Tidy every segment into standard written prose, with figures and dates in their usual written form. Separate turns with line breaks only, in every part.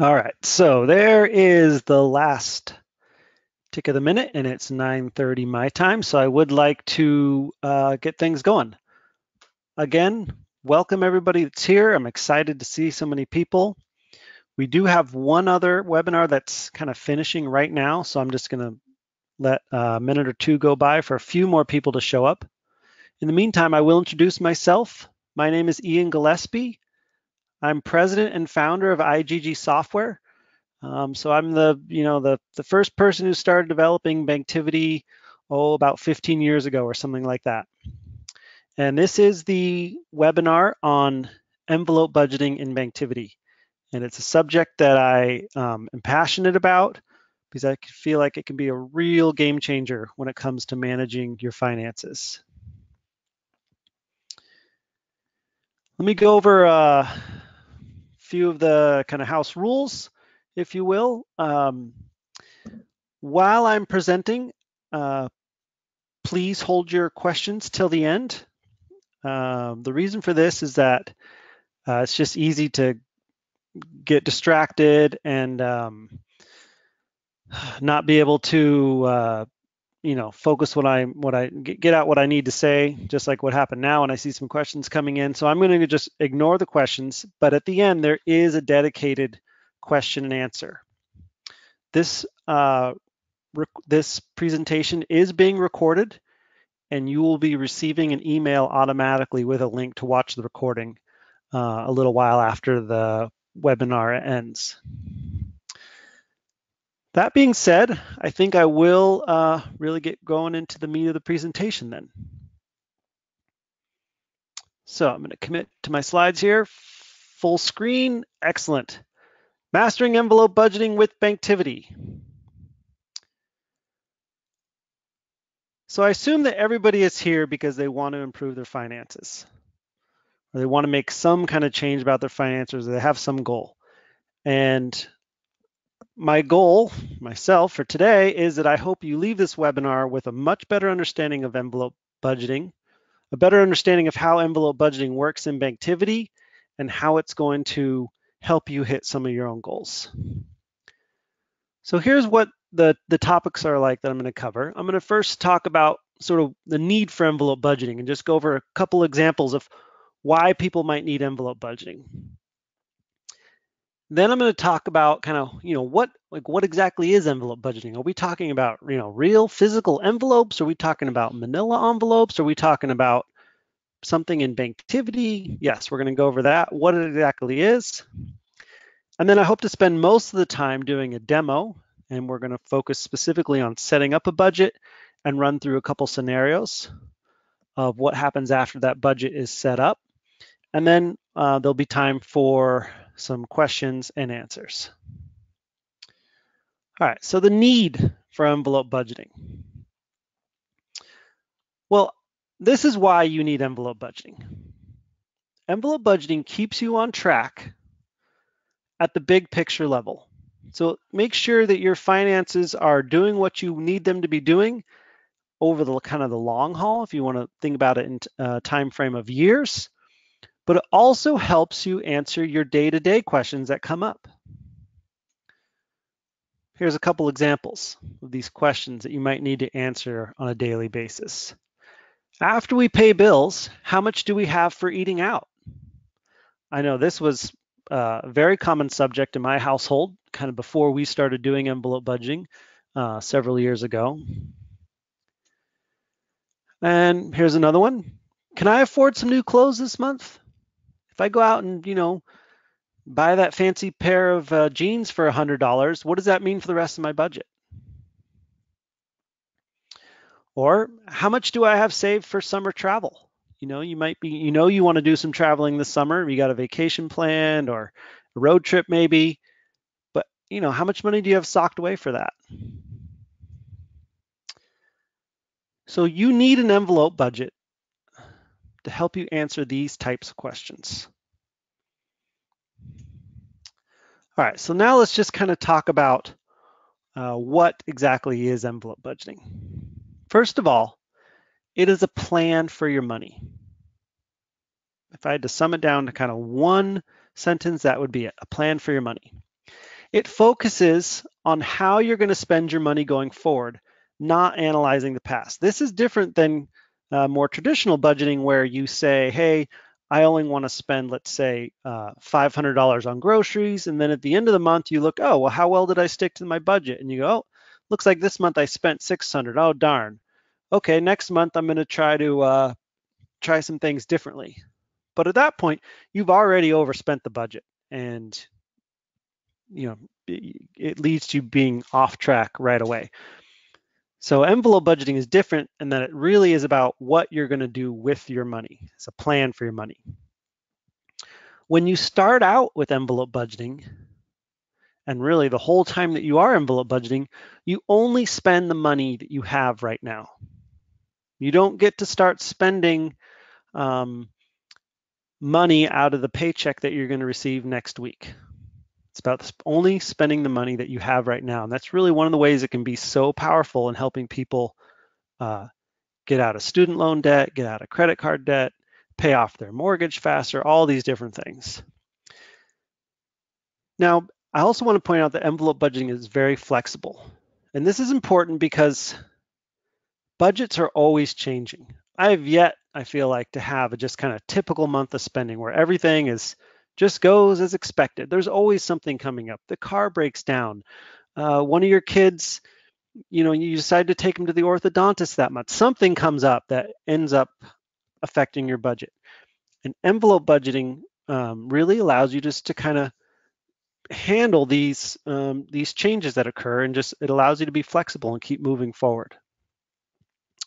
All right, so there is the last tick of the minute, and it's 9:30 my time. So I would like to get things going. Again, welcome everybody that's here. I'm excited to see so many people. We do have one other webinar that's kind of finishing right now, so I'm just going to let a minute or two go by for a few more people to show up. In the meantime, I will introduce myself. My name is Ian Gillespie. I'm president and founder of IGG Software. So I'm the first person who started developing Banktivity, about 15 years ago or something like that. And this is the webinar on envelope budgeting in Banktivity. And it's a subject that I am passionate about because I feel like it can be a real game changer when it comes to managing your finances. Let me go over a few of the kind of house rules, if you will. While I'm presenting, please hold your questions till the end. The reason for this is that it's just easy to get distracted and not be able to focus get out what I need to say, just like what happened now. And I see some questions coming in, so I'm going to just ignore the questions. But at the end, there is a dedicated question and answer. This presentation is being recorded, and you will be receiving an email automatically with a link to watch the recording a little while after the webinar ends. That being said, I think I will really get going into the meat of the presentation then. So I'm going to commit to my slides here. Full screen, excellent. Mastering envelope budgeting with Banktivity. So I assume that everybody is here because they want to improve their finances, or they want to make some kind of change about their finances, or they have some goal. And my goal, myself, for today is that I hope you leave this webinar with a much better understanding of envelope budgeting, a better understanding of how envelope budgeting works in Banktivity, and how it's going to help you hit some of your own goals. So here's what the topics are like that I'm going to cover. I'm going to first talk about sort of the need for envelope budgeting and just go over a couple examples of why people might need envelope budgeting. Then I'm going to talk about kind of, what exactly is envelope budgeting? Are we talking about, real physical envelopes? Are we talking about manila envelopes? Are we talking about something in Banktivity? Yes, we're going to go over that, what it exactly is. And then I hope to spend most of the time doing a demo, and we're going to focus specifically on setting up a budget and run through a couple scenarios of what happens after that budget is set up. And then there'll be time for some questions and answers. All right, so the need for envelope budgeting. Well, this is why you need envelope budgeting. Envelope budgeting keeps you on track at the big picture level. So make sure that your finances are doing what you need them to be doing over the kind of the long haul, if you want to think about it in a time frame of years. But it also helps you answer your day-to-day questions that come up. Here's a couple examples of these questions that you might need to answer on a daily basis. After we pay bills, how much do we have for eating out? I know this was a very common subject in my household, kind of before we started doing envelope budgeting several years ago. And here's another one. Can I afford some new clothes this month? If I go out and, buy that fancy pair of jeans for $100, what does that mean for the rest of my budget? Or how much do I have saved for summer travel? You might be, you want to do some traveling this summer. You got a vacation planned or a road trip maybe, but how much money do you have socked away for that? So you need an envelope budget to help you answer these types of questions. All right, so now let's just kind of talk about what exactly is envelope budgeting. First of all, it is a plan for your money. If I had to sum it down to kind of one sentence, that would be it, a plan for your money. It focuses on how you're going to spend your money going forward, not analyzing the past. This is different than more traditional budgeting where you say, hey, I only want to spend, let's say, $500 on groceries. And then at the end of the month, you look, oh, well, how well did I stick to my budget? And you go, oh, looks like this month I spent 600. Oh, darn. Okay, next month I'm going to try some things differently. But at that point, you've already overspent the budget, and it leads to being off track right away. So envelope budgeting is different in that it really is about what you're going to do with your money. It's a plan for your money. When you start out with envelope budgeting, and really the whole time that you are envelope budgeting, you only spend the money that you have right now. You don't get to start spending money out of the paycheck that you're going to receive next week. It's about only spending the money that you have right now. And that's really one of the ways it can be so powerful in helping people get out of student loan debt, get out of credit card debt, pay off their mortgage faster, all these different things. Now, I also want to point out that envelope budgeting is very flexible. And this is important because budgets are always changing. I have yet, I feel like, to have a just kind of typical month of spending where everything is just goes as expected. There's always something coming up. The car breaks down. One of your kids, you decide to take them to the orthodontist that month. Something comes up that ends up affecting your budget. And envelope budgeting really allows you just to kind of handle these changes that occur, and just it allows you to be flexible and keep moving forward.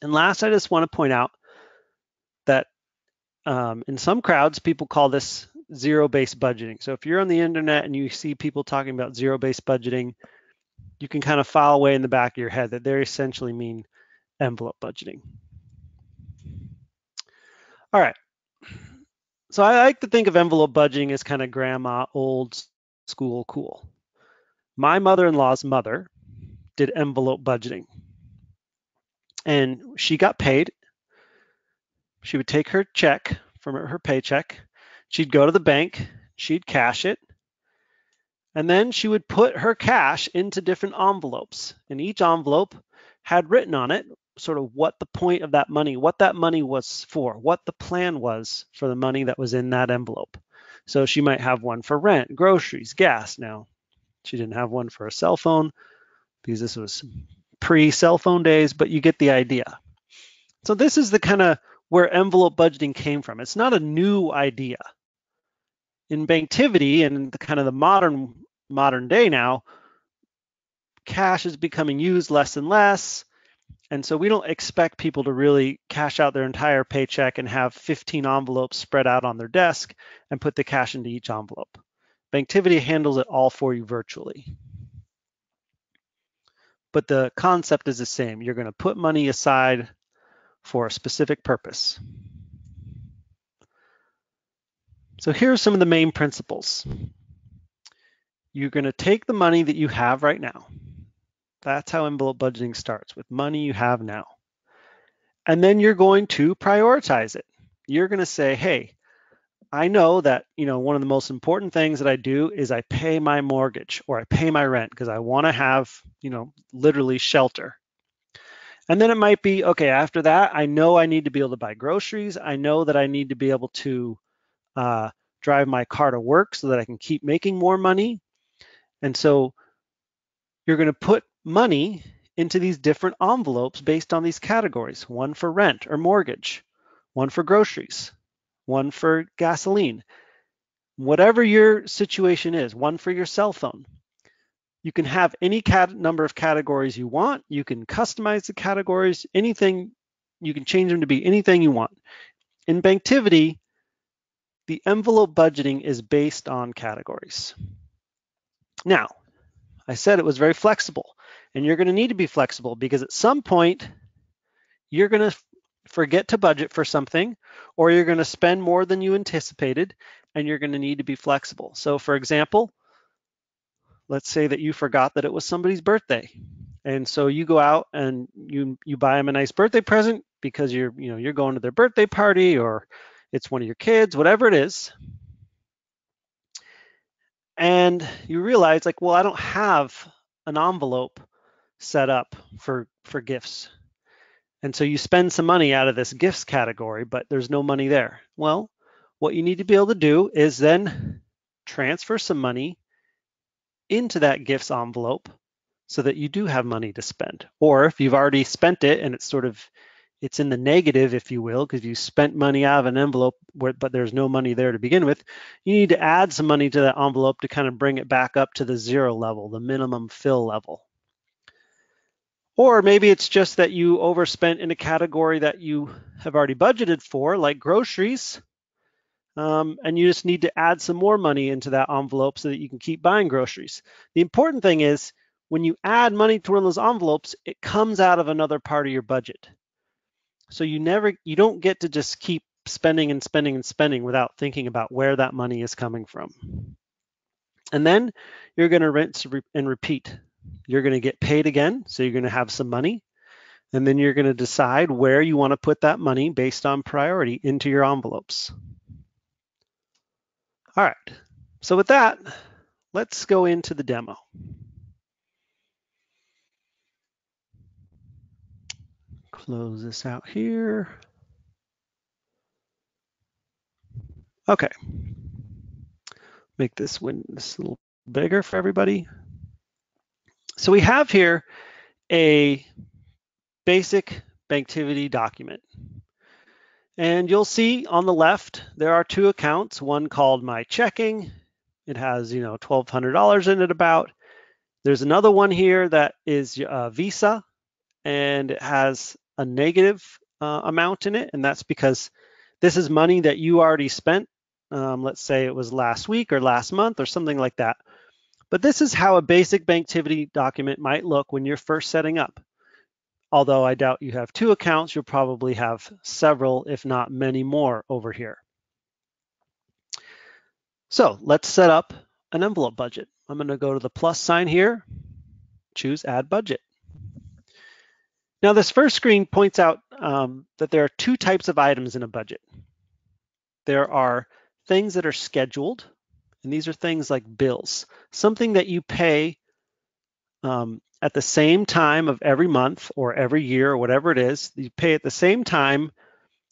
And last, I just want to point out that in some crowds, people call this zero-based budgeting. So if you're on the internet and you see people talking about zero-based budgeting, you can kind of file away in the back of your head that they essentially mean envelope budgeting. All right. So I like to think of envelope budgeting as kind of grandma, old school cool. My mother-in-law's mother did envelope budgeting, and she got paid. She would take her check from her paycheck. She'd go to the bank. She'd cash it. And then she would put her cash into different envelopes. And each envelope had written on it sort of what the point of that money, what that money was for, what the plan was for the money that was in that envelope. So she might have one for rent, groceries, gas. Now, she didn't have one for a cell phone because this was pre-cell phone days, but you get the idea. So this is the kind of where envelope budgeting came from. It's not a new idea. In Banktivity and the kind of the modern day now, cash is becoming used less and less. And so we don't expect people to really cash out their entire paycheck and have 15 envelopes spread out on their desk and put the cash into each envelope. Banktivity handles it all for you virtually. But the concept is the same. You're going to put money aside for a specific purpose. So here are some of the main principles. You're going to take the money that you have right now. That's how envelope budgeting starts, with money you have now. And then you're going to prioritize it. You're going to say, hey, I know that, one of the most important things that I do is I pay my mortgage or I pay my rent because I want to have, literally shelter. And then it might be, okay, after that, I know I need to be able to buy groceries. I know that I need to be able to drive my car to work so that I can keep making more money. And so you're going to put money into these different envelopes based on these categories: one for rent or mortgage, one for groceries, one for gasoline, whatever your situation is, one for your cell phone. You can have any number of categories you want. You can customize the categories, anything. You can change them to be anything you want. In Banktivity, the envelope budgeting is based on categories. Now, I said it was very flexible, and you're going to need to be flexible because at some point you're going to forget to budget for something, or you're going to spend more than you anticipated, and you're going to need to be flexible. So for example, let's say that you forgot that it was somebody's birthday. And so you go out and you buy them a nice birthday present because you're going to their birthday party, or it's one of your kids, whatever it is. and you realize like, well, I don't have an envelope set up for gifts. And so you spend some money out of this gifts category, but there's no money there. Well, what you need to be able to do is then transfer some money into that gifts envelope so that you do have money to spend. Or if you've already spent it and it's in the negative, if you will, because you spent money out of an envelope, but there's no money there to begin with, you need to add some money to that envelope to kind of bring it back up to the 0 level, the minimum fill level. Or maybe it's just that you overspent in a category that you have already budgeted for, like groceries, and you just need to add some more money into that envelope so that you can keep buying groceries. The important thing is when you add money to one of those envelopes, it comes out of another part of your budget. So you don't get to just keep spending and spending and spending without thinking about where that money is coming from. And then you're going to rinse and repeat. You're going to get paid again, so you're going to have some money. And then you're going to decide where you want to put that money based on priority into your envelopes. All right, so with that, let's go into the demo. Close this out here. Okay. Make this a little bigger for everybody. So we have here a basic Banktivity document. And you'll see on the left, there are two accounts, one called My Checking. It has, $1,200 in it about. There's another one here that is Visa, and it has a negative amount in it, and that's because this is money that you already spent. Let's say it was last week or last month or something like that. But this is how a basic Banktivity document might look when you're first setting up. Although I doubt you have two accounts, you'll probably have several, if not many more over here. So let's set up an envelope budget. I'm going to go to the plus sign here, choose Add Budget. Now this first screen points out that there are two types of items in a budget. There are things that are scheduled, and these are things like bills, something that you pay at the same time of every month or every year or whatever it is. You pay at the same time,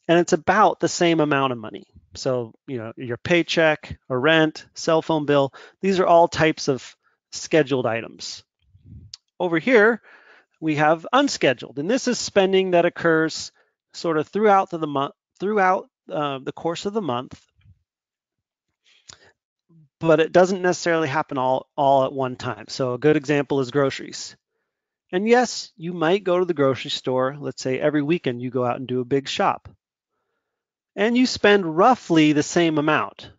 and it's about the same amount of money. So, your paycheck, a rent, cell phone bill, these are all types of scheduled items. Over here, we have unscheduled, and this is spending that occurs sort of throughout the month, the course of the month, but it doesn't necessarily happen all at one time. So a good example is groceries. And yes, you might go to the grocery store, let's say every weekend you go out and do a big shop. And you spend roughly the same amount,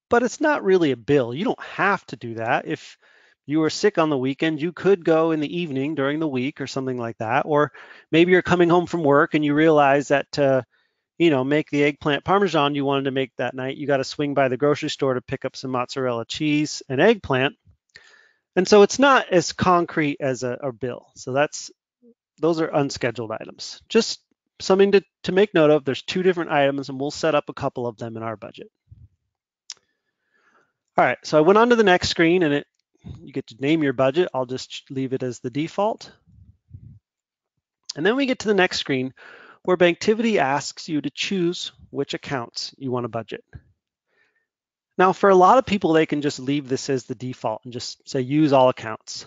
but it's not really a bill. You don't have to do that. If you were sick on the weekend, you could go in the evening during the week or something like that. Or maybe you're coming home from work and you realize that to, make the eggplant parmesan you wanted to make that night, you got to swing by the grocery store to pick up some mozzarella cheese and eggplant. And so it's not as concrete as a bill. So those are unscheduled items. Just something to make note of. There's two different items, and we'll set up a couple of them in our budget. All right, so I went on to the next screen, and you get to name your budget. I'll just leave it as the default. And then we get to the next screen where Banktivity asks you to choose which accounts you want to budget. Now, for a lot of people, they can just leave this as the default and just say use all accounts.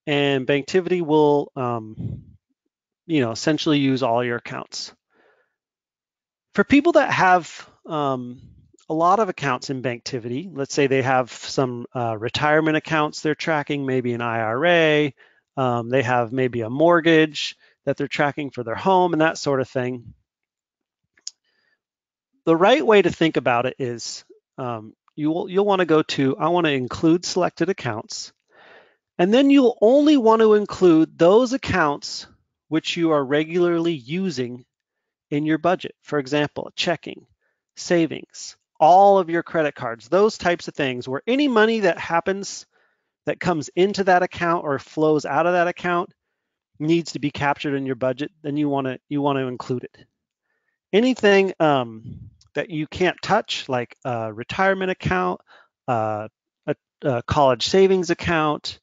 And Banktivity will, essentially use all your accounts. For people that have a lot of accounts in Banktivity, let's say they have some retirement accounts they're tracking, maybe an IRA, they have maybe a mortgage that they're tracking for their home and that sort of thing. The right way to think about it is you'll want to go to, I want to include selected accounts, and then you'll only want to include those accounts which you are regularly using in your budget. For example, checking, savings, all of your credit cards, those types of things where any money that comes into that account or flows out of that account needs to be captured in your budget, then you want to include it. Anything that you can't touch, like a retirement account, a college savings account,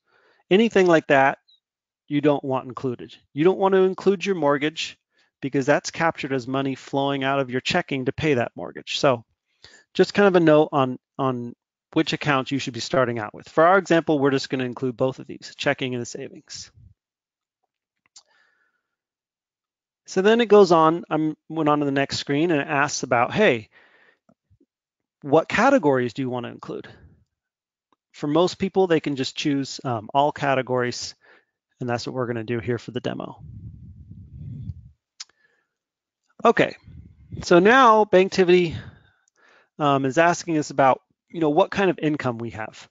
anything like that, you don't want included. You don't want to include your mortgage because that's captured as money flowing out of your checking to pay that mortgage. So just kind of a note on which accounts you should be starting out with. For our example, we're just going to include both of these, checking and the savings. So then it goes on, went on to the next screen and it asks about, hey, what categories do you want to include? For most people, they can just choose all categories, and that's what we're going to do here for the demo. Okay, so now Banktivity is asking us about, what kind of income we have.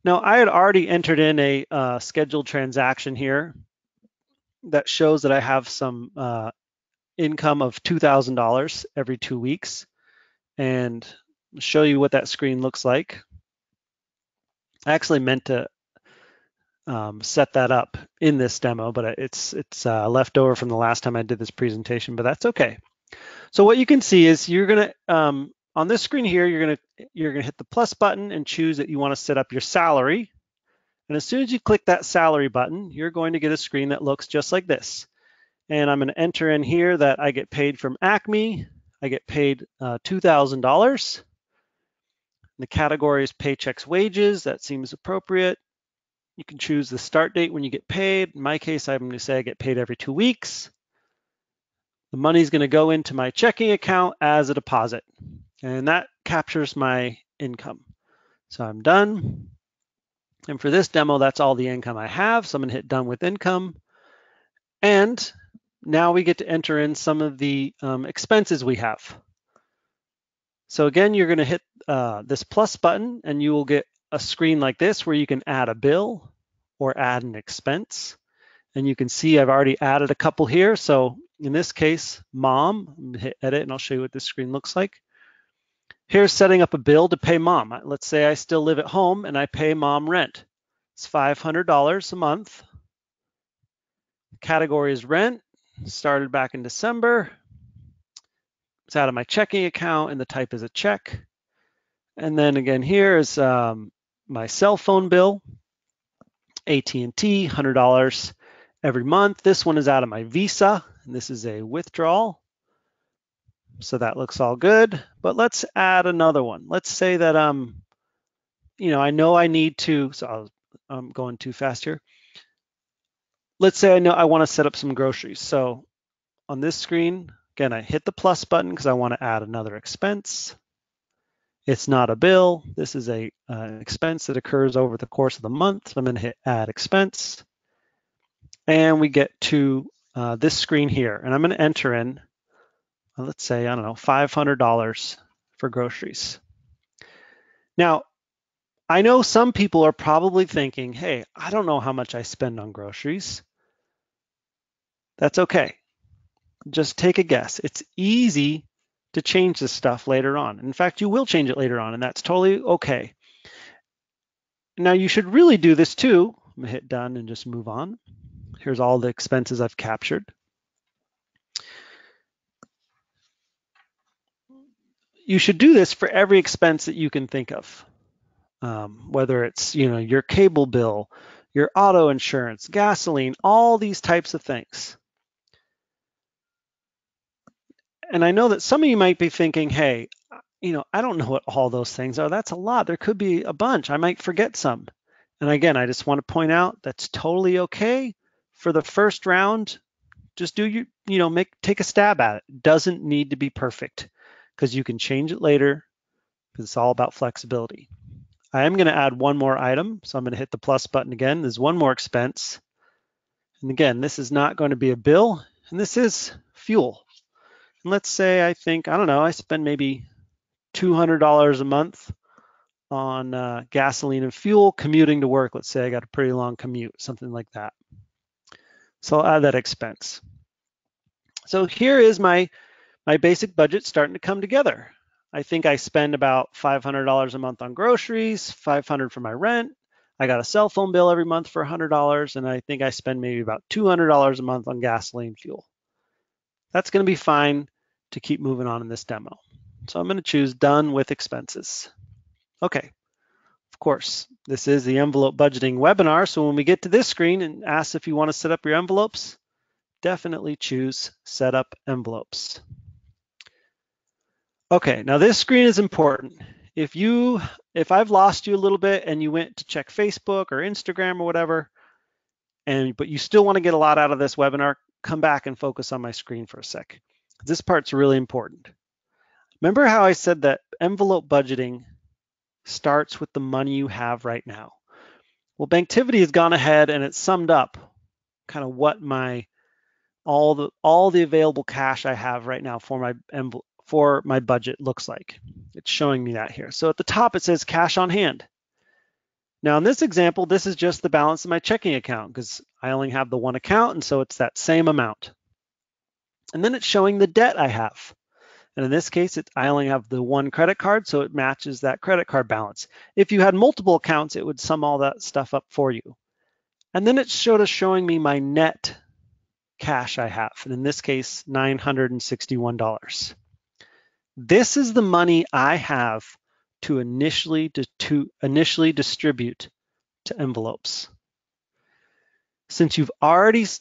Now, I had already entered in a scheduled transaction here that shows that I have some income of $2,000 every 2 weeks, and I'll show you what that screen looks like. I actually meant to set that up in this demo, but it's left over from the last time I did this presentation, but that's okay. So what you can see is you're gonna on this screen here, you're gonna hit the plus button and choose that you want to set up your salary. And as soon as you click that salary button, you're going to get a screen that looks just like this. And I'm going to enter in here that I get paid from Acme. I get paid $2,000. The category is paychecks wages. That seems appropriate. You can choose the start date when you get paid. In my case, I'm going to say I get paid every 2 weeks. The money is going to go into my checking account as a deposit, and that captures my income. So I'm done. And for this demo, that's all the income I have. So I'm going to hit done with income. And now we get to enter in some of the expenses we have. So again, you're going to hit this plus button and you will get a screen like this where you can add a bill or add an expense. And you can see I've already added a couple here. So in this case, mom, I'm going to hit edit and I'll show you what this screen looks like. Here's setting up a bill to pay mom. Let's say I still live at home and I pay mom rent. It's $500 a month. Category is rent. Started back in December. It's out of my checking account and the type is a check. And then again, here is my cell phone bill. AT&T, $100 every month. This one is out of my Visa, and this is a withdrawal. So that looks all good, but let's add another one. Let's say that, I know I need to, so I'm going too fast here. Let's say I know I want to set up some groceries. So on this screen, again, I hit the plus button because I want to add another expense. It's not a bill. This is an expense that occurs over the course of the month. So I'm going to hit add expense. And we get to this screen here. And I'm going to enter in, let's say, I don't know, $500 for groceries. Now, I know some people are probably thinking, hey, I don't know how much I spend on groceries. That's okay. Just take a guess. It's easy to change this stuff later on. In fact, you will change it later on, and that's totally okay. Now, you should really do this too. I'm going to hit done and just move on. Here's all the expenses I've captured. You should do this for every expense that you can think of, whether it's your cable bill, your auto insurance, gasoline, all these types of things. And I know that some of you might be thinking, hey, I don't know what all those things are. That's a lot. There could be a bunch. I might forget some. And again, I just want to point out that's totally okay. For the first round, just do take a stab at it. It doesn't need to be perfect because you can change it later because it's all about flexibility. I am going to add one more item. So I'm going to hit the plus button again. There's one more expense. And again, this is not going to be a bill, and this is fuel. And let's say I spend maybe $200 a month on gasoline and fuel commuting to work. Let's say I got a pretty long commute, something like that. So I'll add that expense. So here is my basic budget starting to come together. I think I spend about $500 a month on groceries, $500 for my rent. I got a cell phone bill every month for $100, and I think I spend maybe about $200 a month on gasoline fuel. That's going to be fine to keep moving on in this demo. So I'm going to choose done with expenses. Okay. Of course, this is the envelope budgeting webinar, so when we get to this screen and ask if you want to set up your envelopes, definitely choose Set Up Envelopes. Okay, now this screen is important. If I've lost you a little bit and you went to check Facebook or Instagram or whatever, but you still want to get a lot out of this webinar, come back and focus on my screen for a sec. This part's really important. Remember how I said that envelope budgeting starts with the money you have right now? Well, Banktivity has gone ahead and it's summed up kind of what all the available cash I have right now for my budget looks like. It's showing me that here. So at the top it says cash on hand. Now in this example, this is just the balance of my checking account because I only have the one account, and so it's that same amount. And then it's showing the debt I have. And in this case, I only have the one credit card, so it matches that credit card balance. If you had multiple accounts, it would sum all that stuff up for you. And then it's showing me my net cash I have, and in this case, $961. This is the money I have to initially distribute to envelopes. Since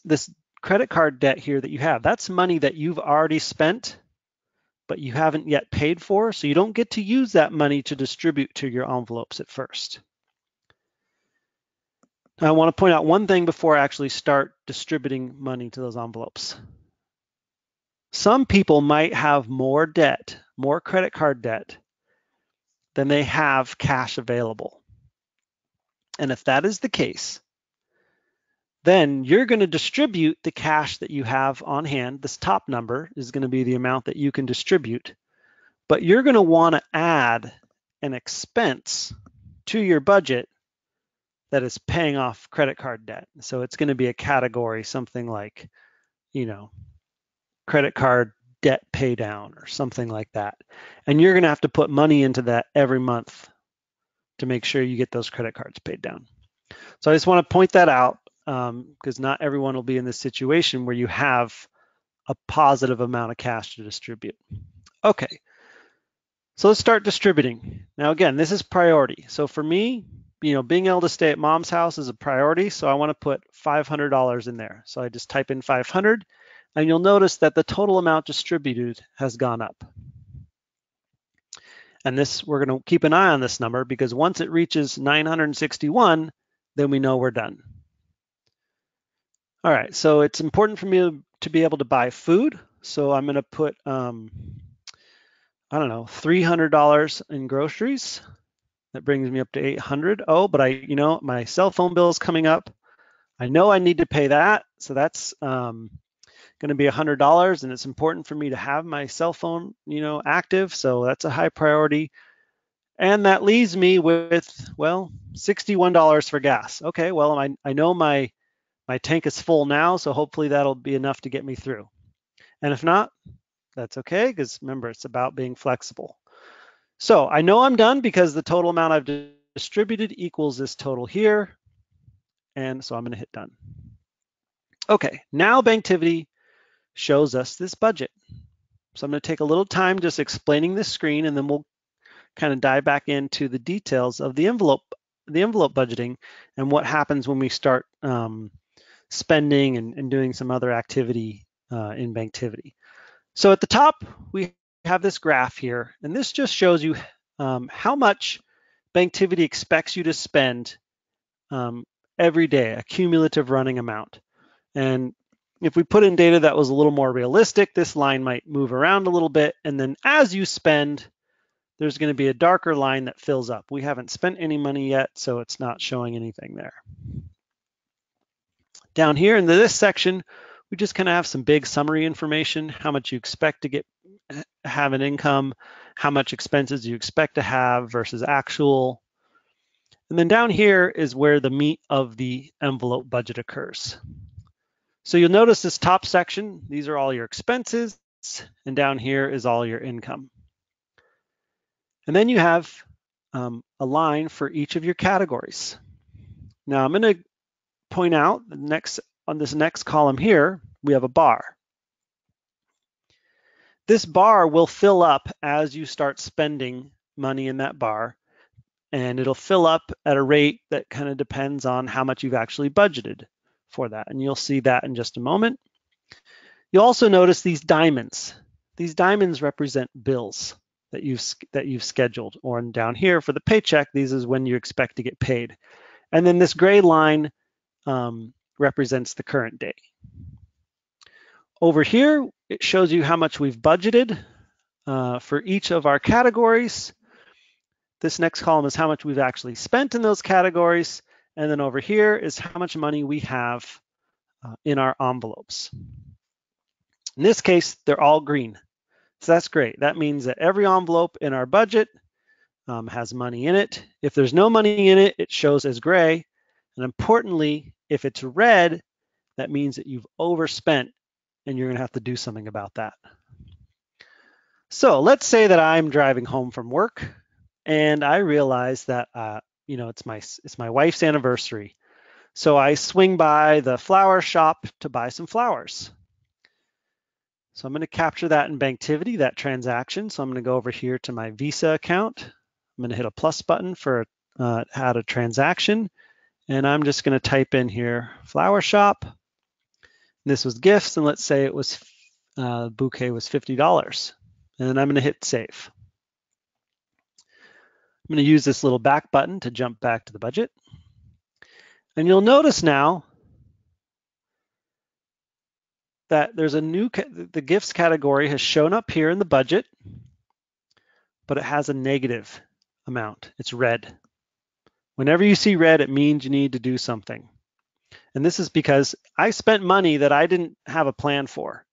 this credit card debt here that you have, that's money that you've already spent, but you haven't yet paid for, so you don't get to use that money to distribute to your envelopes at first. Now, I want to point out one thing before I actually start distributing money to those envelopes. Some people might have more debt, more credit card debt, than they have cash available. And if that is the case, then you're going to distribute the cash that you have on hand. This top number is going to be the amount that you can distribute, but you're going to want to add an expense to your budget that is paying off credit card debt. So it's going to be a category, something like, credit card debt pay down or something like that. And you're going to have to put money into that every month to make sure you get those credit cards paid down. So I just want to point that out because not everyone will be in this situation where you have a positive amount of cash to distribute. Okay, so let's start distributing. Now again, this is priority. So for me, being able to stay at mom's house is a priority, so I want to put $500 in there. So I just type in 500, and you'll notice that the total amount distributed has gone up. And we're going to keep an eye on this number because once it reaches 961, then we know we're done. All right, so it's important for me to be able to buy food. So I'm going to put, $300 in groceries. That brings me up to 800. Oh, but my cell phone bill is coming up. I know I need to pay that. So that's going to be $100, and it's important for me to have my cell phone, active. So that's a high priority. And that leaves me with, well, $61 for gas. Okay, well, I know my tank is full now, so hopefully that'll be enough to get me through. And if not, that's okay, because remember, it's about being flexible. So I know I'm done because the total amount I've distributed equals this total here. And so I'm going to hit done. Okay, now Banktivity shows us this budget. So I'm going to take a little time just explaining this screen, and then we'll kind of dive back into the details of the envelope budgeting and what happens when we start spending and doing some other activity in Banktivity. So at the top, we have this graph here, and this just shows you how much Banktivity expects you to spend every day, a cumulative running amount. And if we put in data that was a little more realistic, this line might move around a little bit, and then as you spend, there's going to be a darker line that fills up. We haven't spent any money yet, so it's not showing anything there. Down here in this section, we just kind of have some big summary information, how much you expect to have an income, how much expenses you expect to have versus actual. And then down here is where the meat of the envelope budget occurs. So you'll notice this top section, these are all your expenses, and down here is all your income. And then you have a line for each of your categories. Now I'm going to point out on this next column here, we have a bar. This bar will fill up as you start spending money in that bar. and it'll fill up at a rate that kind of depends on how much you've actually budgeted for that. And you'll see that in just a moment. You'll also notice these diamonds. These diamonds represent bills that you've scheduled. Or down here for the paycheck, these is when you expect to get paid. And then this gray line represents the current day. Over here, it shows you how much we've budgeted for each of our categories. This next column is how much we've actually spent in those categories. And then over here is how much money we have in our envelopes. In this case, they're all green. So that's great. That means that every envelope in our budget has money in it. If there's no money in it, it shows as gray. And importantly, if it's red, that means that you've overspent and you're going to have to do something about that. So let's say that I'm driving home from work and I realize that it's my wife's anniversary. So I swing by the flower shop to buy some flowers. So I'm going to capture that in Banktivity, that transaction. So I'm going to go over here to my Visa account. I'm going to hit a plus button for add a transaction. And I'm just going to type in here flower shop. This was gifts, and let's say it was bouquet was $50. And then I'm going to hit save. I'm going to use this little back button to jump back to the budget. And you'll notice now that there's a new, the gifts category has shown up here in the budget, but it has a negative amount. It's red. Whenever you see red, it means you need to do something. And this is because I spent money that I didn't have a plan for.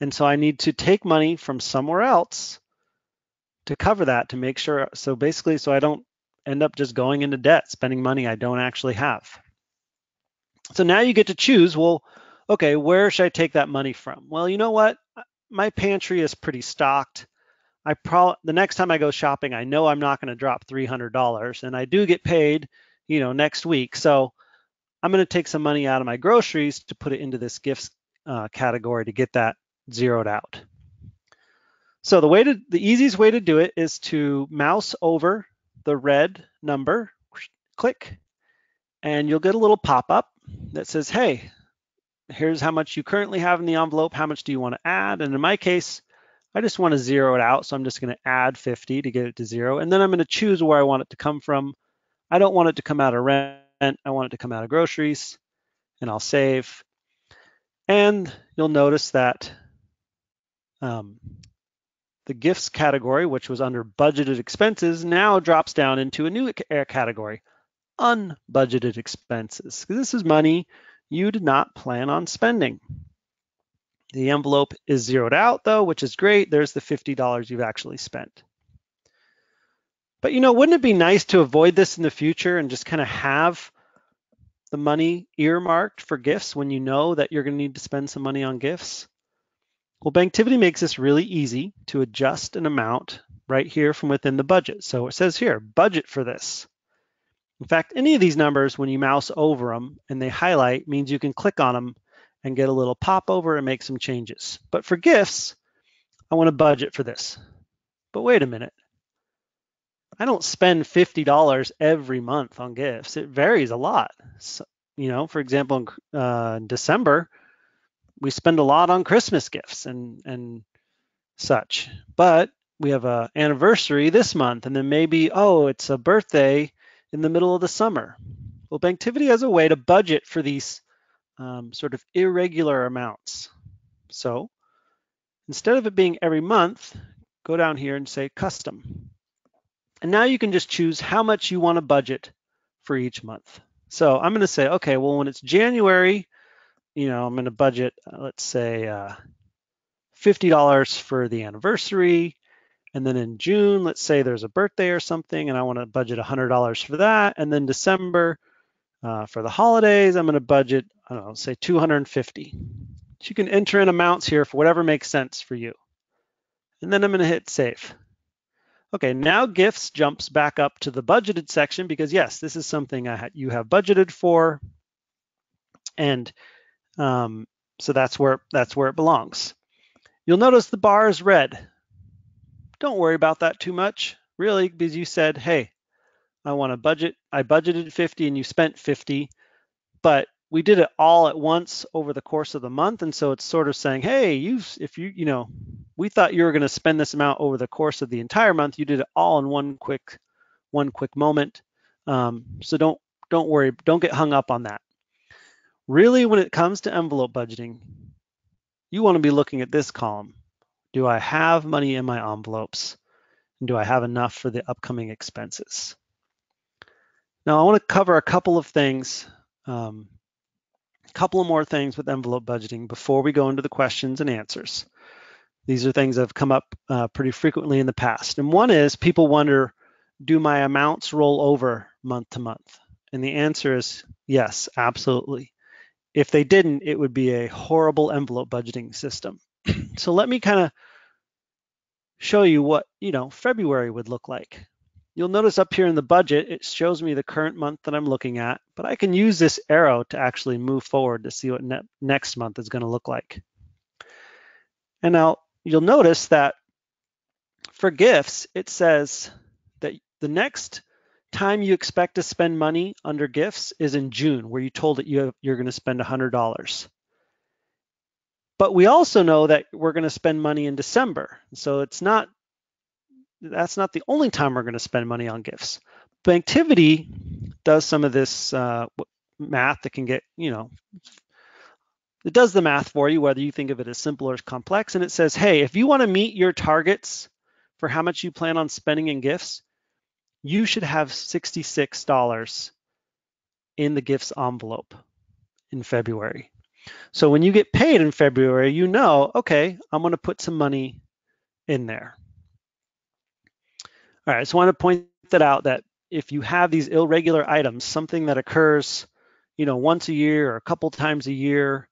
And so I need to take money from somewhere else to cover that, to make sure, so basically, so I don't end up just going into debt, spending money I don't actually have. So now you get to choose, well, okay, where should I take that money from? Well, you know what? My pantry is pretty stocked. The next time I go shopping, I know I'm not going to drop $300, and I do get paid, next week. So I'm going to take some money out of my groceries to put it into this gifts category to get that zeroed out. So the easiest way to do it is to mouse over the red number, click, and you'll get a little pop-up that says, hey, here's how much you currently have in the envelope. How much do you want to add? And in my case, I just want to zero it out. So I'm just going to add 50 to get it to zero. And then I'm going to choose where I want it to come from. I don't want it to come out of rent. I want it to come out of groceries, and I'll save. And you'll notice that the gifts category, which was under budgeted expenses, now drops down into a new category, unbudgeted expenses. This is money you did not plan on spending. The envelope is zeroed out though, which is great. There's the $50 you've actually spent. But wouldn't it be nice to avoid this in the future and just kind of have the money earmarked for gifts when you know that you're going to need to spend some money on gifts? Well, Banktivity makes this really easy to adjust an amount right here from within the budget. So it says here, budget for this. In fact, any of these numbers, when you mouse over them and they highlight, means you can click on them and get a little pop over and make some changes. But for gifts, I want to budget for this. But wait a minute. I don't spend $50 every month on gifts. It varies a lot. So, for example, in December, we spend a lot on Christmas gifts and such. But we have an anniversary this month, and then maybe, it's a birthday in the middle of the summer. Well, Banktivity has a way to budget for these sort of irregular amounts. So instead of it being every month, go down here and say custom. And now you can just choose how much you want to budget for each month. So I'm going to say, okay, well, when it's January, I'm going to budget, let's say $50 for the anniversary. And then in June, let's say there's a birthday or something, and I want to budget $100 for that. And then December, for the holidays, I'm going to budget, say $250. So you can enter in amounts here for whatever makes sense for you. And then I'm going to hit save. Okay, now gifts jumps back up to the budgeted section because yes, this is something you have budgeted for, and so that's where it belongs. You'll notice the bar is red. Don't worry about that too much, really, because you said, hey, I want to budget. I budgeted 50 and you spent 50, but we did it all at once over the course of the month. And so it's sort of saying, hey, we thought you were going to spend this amount over the course of the entire month. You did it all in one quick moment. So don't worry. Don't get hung up on that. Really, when it comes to envelope budgeting, you want to be looking at this column. Do I have money in my envelopes? And do I have enough for the upcoming expenses? Now, I want to cover a couple of things, a couple of more things with envelope budgeting before we go into the questions and answers. These are things that have come up pretty frequently in the past. And one is people wonder, do my amounts roll over month to month? And the answer is yes, absolutely. If they didn't, it would be a horrible envelope budgeting system. So let me kind of show you what, February would look like. You'll notice up here in the budget, it shows me the current month that I'm looking at, but I can use this arrow to actually move forward to see what next month is going to look like. And now you'll notice that for gifts, it says that the next time you expect to spend money under gifts is in June, where you told it you're going to spend $100. But we also know that we're going to spend money in December. So that's not the only time we're going to spend money on gifts. Banktivity does some of this math that can get, it does the math for you, whether you think of it as simple or as complex. And it says, hey, if you want to meet your targets for how much you plan on spending in gifts, you should have $66 in the gifts envelope in February. So when you get paid in February, okay, I'm going to put some money in there. All right, so I want to point that out, that if you have these irregular items, something that occurs, once a year or a couple times a year,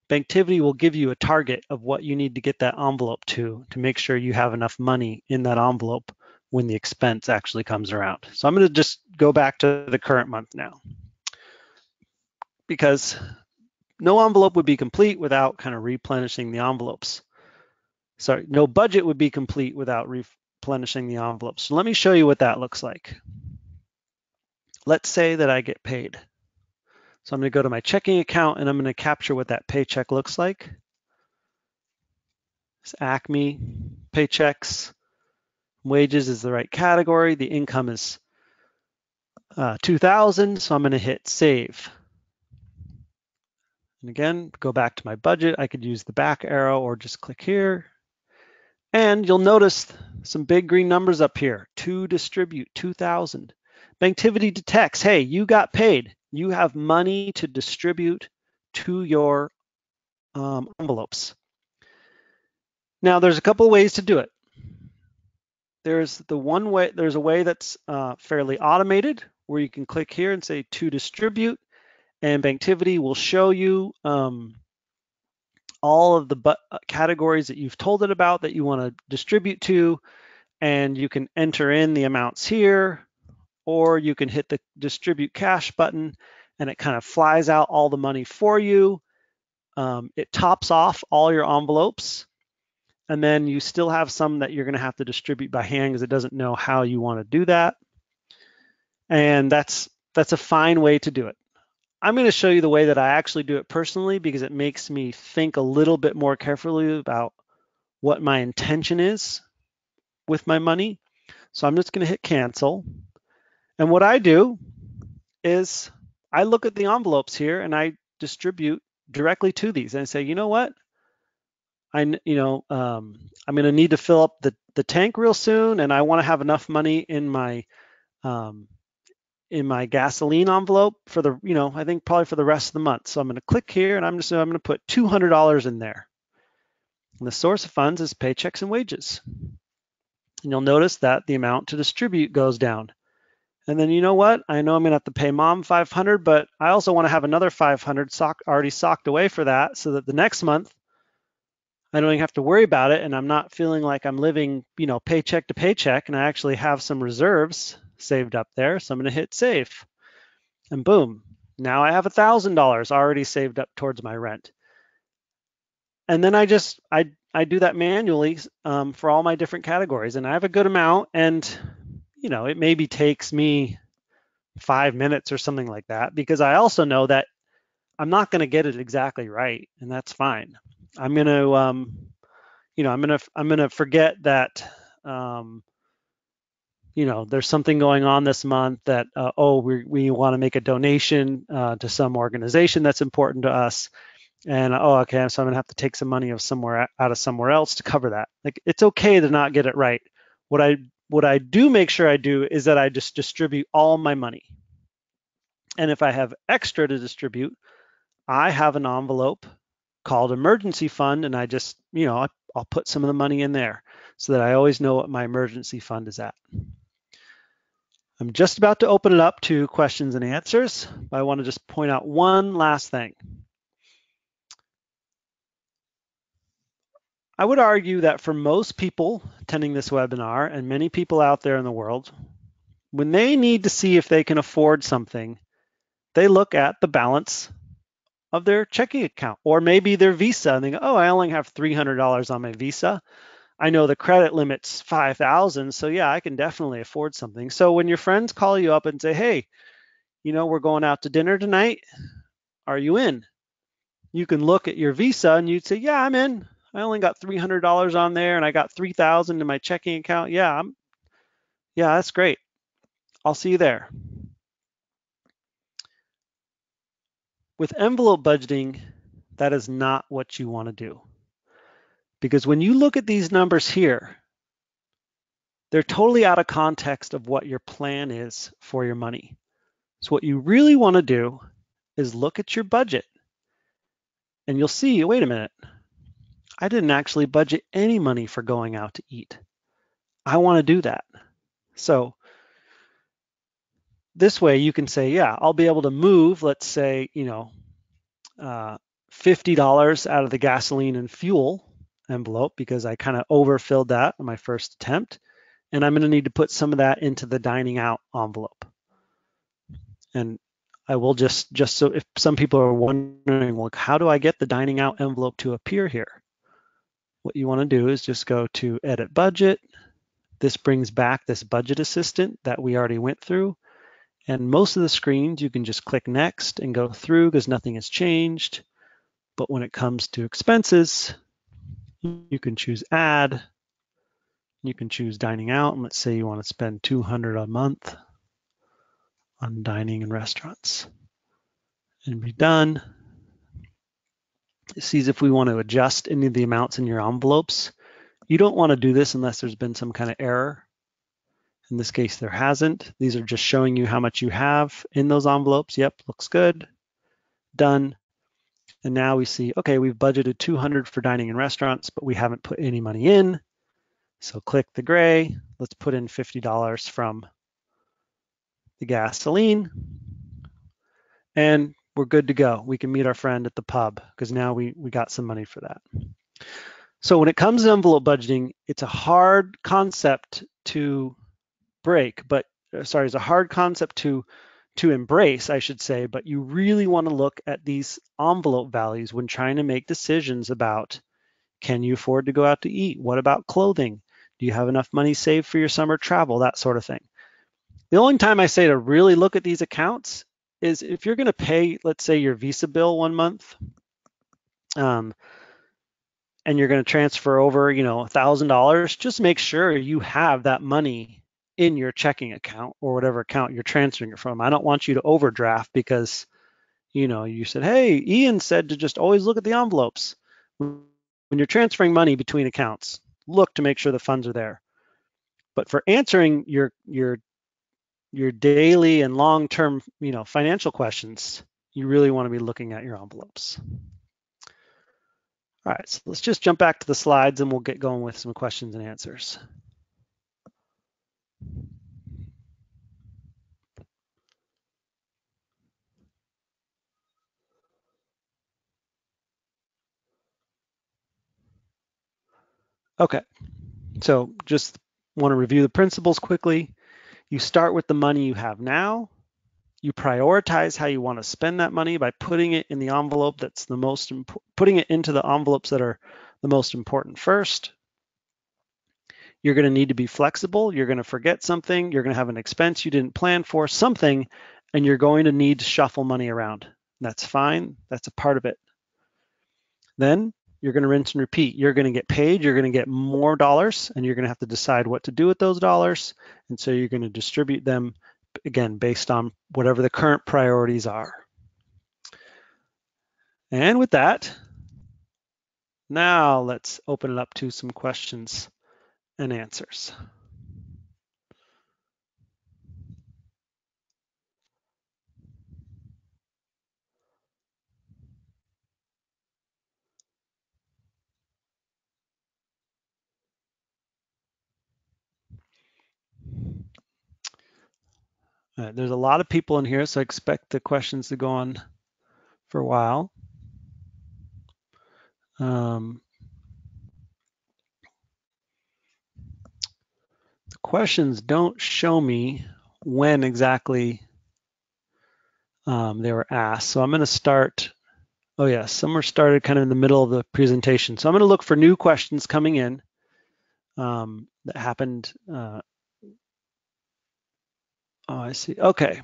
Banktivity will give you a target of what you need to get that envelope to make sure you have enough money in that envelope when the expense actually comes around. So I'm going to just go back to the current month now, because no envelope would be complete without kind of replenishing the envelopes. Sorry, no budget would be complete without replenishing the envelopes. So let me show you what that looks like. Let's say that I get paid. So I'm going to go to my checking account and I'm going to capture what that paycheck looks like. It's Acme paychecks. Wages is the right category. The income is 2,000. So I'm going to hit save. And again, go back to my budget. I could use the back arrow or just click here. And you'll notice some big green numbers up here. To distribute, 2,000. Banktivity detects, hey, you got paid. You have money to distribute to your envelopes. Now, there's a couple of ways to do it. There's a way that's fairly automated, where you can click here and say to distribute, and Banktivity will show you all of the categories that you've told it about that you want to distribute to, and you can enter in the amounts here, or you can hit the distribute cash button and it kind of flies out all the money for you. It tops off all your envelopes, and then you still have some that you're going to have to distribute by hand because it doesn't know how you want to do that. And that's a fine way to do it. I'm going to show you the way that I actually do it personally, because it makes me think a little bit more carefully about what my intention is with my money. So I'm just going to hit cancel. And what I do is I look at the envelopes here and I distribute directly to these. And I say, you know what? I'm going to need to fill up the tank real soon, and I want to have enough money in my gasoline envelope for I think probably for the rest of the month. So I'm going to click here and I'm going to put $200 in there. And the source of funds is paychecks and wages. And you'll notice that the amount to distribute goes down. And then you know what? I know I'm going to have to pay mom $500, but I also want to have another $500 already socked away for that, so that the next month I don't even have to worry about it, and I'm not feeling like I'm living, paycheck to paycheck, and I actually have some reserves saved up there. So I'm going to hit save, and boom, now I have $1,000 already saved up towards my rent. And then I do that manually for all my different categories, and I have a good amount. And it maybe takes me 5 minutes or something like that, because I also know that I'm not going to get it exactly right, and that's fine. I'm going to, I'm going to forget that, there's something going on this month that, we want to make a donation to some organization that's important to us. And, okay, so I'm going to have to take some money out of somewhere else to cover that. Like, it's okay to not get it right. What I do make sure I do is that I just distribute all my money. And if I have extra to distribute, I have an envelope called emergency fund, and I just, I'll put some of the money in there so that I always know what my emergency fund is at. I'm just about to open it up to questions and answers, but I want to just point out one last thing. I would argue that for most people attending this webinar and many people out there in the world, when they need to see if they can afford something, they look at the balance of their checking account or maybe their Visa, and they go, oh, I only have $300 on my Visa. I know the credit limit's $5,000, so yeah, I can definitely afford something. So when your friends call you up and say, hey, we're going out to dinner tonight, are you in? You can look at your Visa and you'd say, yeah, I'm in. I only got $300 on there and I got $3,000 in my checking account. Yeah, that's great. I'll see you there. With envelope budgeting, that is not what you want to do. Because when you look at these numbers here, they're totally out of context of what your plan is for your money. So what you really want to do is look at your budget and you'll see, wait a minute, I didn't actually budget any money for going out to eat. I want to do that. So this way you can say, yeah, I'll be able to move, let's say, $50 out of the gasoline and fuel envelope because I kind of overfilled that in my first attempt. And I'm going to need to put some of that into the dining out envelope. And I will just so if some people are wondering, well, how do I get the dining out envelope to appear here? What you want to do is just go to Edit Budget. This brings back this budget assistant that we already went through. And most of the screens, you can just click Next and go through because nothing has changed. But when it comes to expenses, you can choose Add. You can choose Dining Out. And let's say you want to spend $200 a month on dining in restaurants. And be done. It sees if we want to adjust any of the amounts in your envelopes. You don't want to do this unless there's been some kind of error. In this case, there hasn't. These are just showing you how much you have in those envelopes. Yep, looks good. Done. And now we see, okay, we've budgeted $200 for dining in restaurants, but we haven't put any money in. So click the gray. Let's put in $50 from the gasoline. And we're good to go. We can meet our friend at the pub because now we got some money for that. So when it comes to envelope budgeting, it's a hard concept to break, but it's a hard concept to embrace, I should say, but you really want to look at these envelope values when trying to make decisions about, can you afford to go out to eat? What about clothing? Do you have enough money saved for your summer travel? That sort of thing. The only time I say to really look at these accounts is if you're going to pay, let's say, your Visa bill one month, and you're going to transfer over, $1,000, just make sure you have that money in your checking account or whatever account you're transferring it from. I don't want you to overdraft because, you said, hey, Ian said to just always look at the envelopes. When you're transferring money between accounts, look to make sure the funds are there. But for answering your daily and long-term, financial questions, you really want to be looking at your envelopes. All right, so let's just jump back to the slides and we'll get going with some questions and answers. Okay, so just want to review the principles quickly. You start with the money you have now. You prioritize how you want to spend that money by putting it in the envelope that's the most important, putting it into the envelopes that are the most important first. You're going to need to be flexible. You're going to forget something. You're going to have an expense you didn't plan for, something, and you're going to need to shuffle money around. That's fine. That's a part of it. Then you're going to rinse and repeat. You're going to get paid. You're going to get more dollars, and you're going to have to decide what to do with those dollars. And so you're going to distribute them, again, based on whatever the current priorities are. And with that, now let's open it up to some questions and answers. There's a lot of people in here, so I expect the questions to go on for a while. The questions don't show me when exactly they were asked. So I'm going to start. Oh yeah, some were started kind of in the middle of the presentation. So I'm going to look for new questions coming in that happened. Oh, I see. Okay.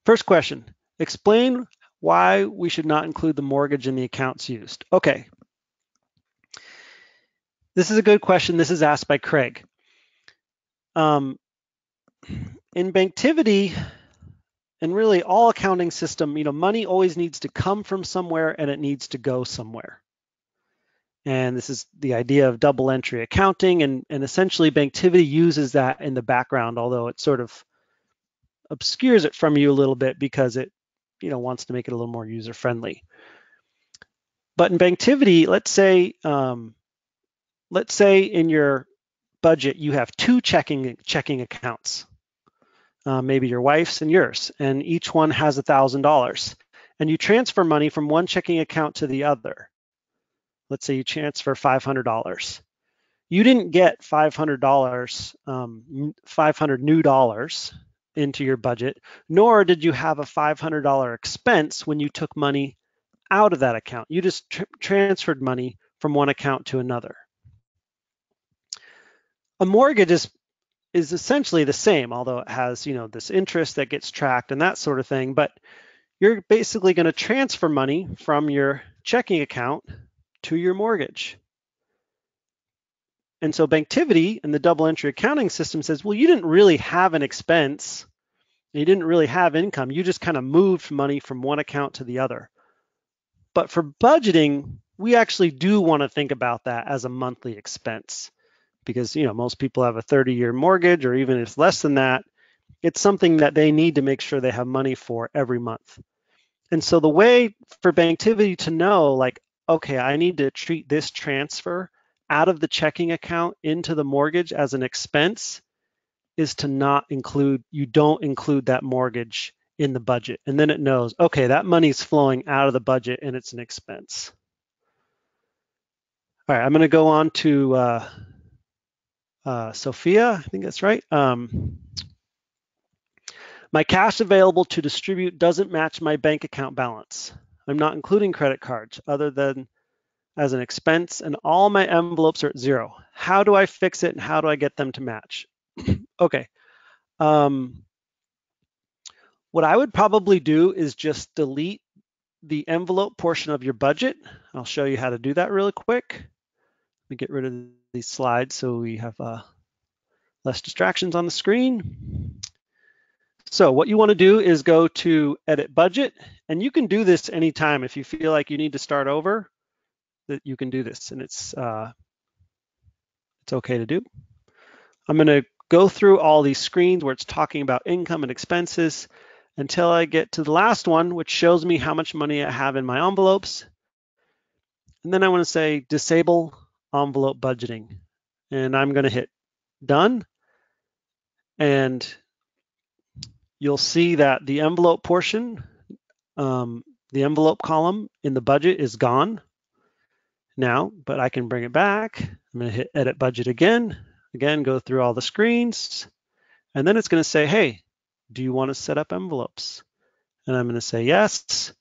First question, explain why we should not include the mortgage in the accounts used. Okay. This is a good question. This is asked by Craig. In Banktivity, and really all accounting system, money always needs to come from somewhere and it needs to go somewhere. And this is the idea of double entry accounting, and essentially Banktivity uses that in the background, although it sort of obscures it from you a little bit because it wants to make it a little more user friendly. But in Banktivity, let's say in your budget you have two checking accounts, maybe your wife's and yours, and each one has $1,000, and you transfer money from one checking account to the other. Let's say you transfer $500. You didn't get $500, 500 new dollars into your budget, nor did you have a $500 expense when you took money out of that account. You just transferred money from one account to another. A mortgage is essentially the same, although it has, this interest that gets tracked and that sort of thing, but you're basically going to transfer money from your checking account to your mortgage. And so Banktivity and the double entry accounting system says, well, you didn't really have an expense. You didn't really have income. You just kind of moved money from one account to the other. But for budgeting, we actually do want to think about that as a monthly expense because, most people have a 30-year mortgage, or even if it's less than that, it's something that they need to make sure they have money for every month. And so the way for Banktivity to know, like, okay, I need to treat this transfer out of the checking account into the mortgage as an expense is to you don't include that mortgage in the budget. And then it knows, okay, that money's flowing out of the budget and it's an expense. All right, I'm going to go on to Sophia, I think that's right. My cash available to distribute doesn't match my bank account balance. I'm not including credit cards other than as an expense, and all my envelopes are at zero. How do I fix it and how do I get them to match? Okay. What I would probably do is just delete the envelope portion of your budget. I'll show you how to do that really quick. Let me get rid of these slides so we have less distractions on the screen. So what you want to do is go to Edit Budget, and you can do this anytime. If you feel like you need to start over, that you can do this, and it's okay to do. I'm going to go through all these screens where it's talking about income and expenses until I get to the last one, which shows me how much money I have in my envelopes. And then I want to say disable envelope budgeting. And I'm going to hit done. And you'll see that the envelope portion, the envelope column in the budget is gone now, but I can bring it back. I'm going to hit edit budget again. Again, go through all the screens. And then it's going to say, hey, do you want to set up envelopes? And I'm going to say yes.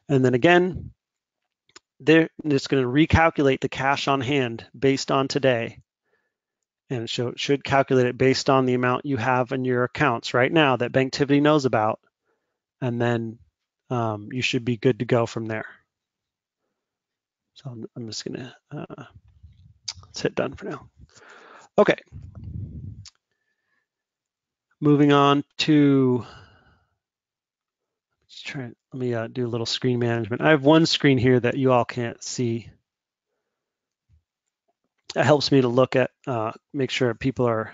And then again, it's going to recalculate the cash on hand based on today. and it should calculate it based on the amount you have in your accounts right now that Banktivity knows about, and then you should be good to go from there. So I'm just gonna let's hit done for now. Okay, moving on to, let me do a little screen management. I have one screen here that you all can't see. It helps me to look at, make sure people are,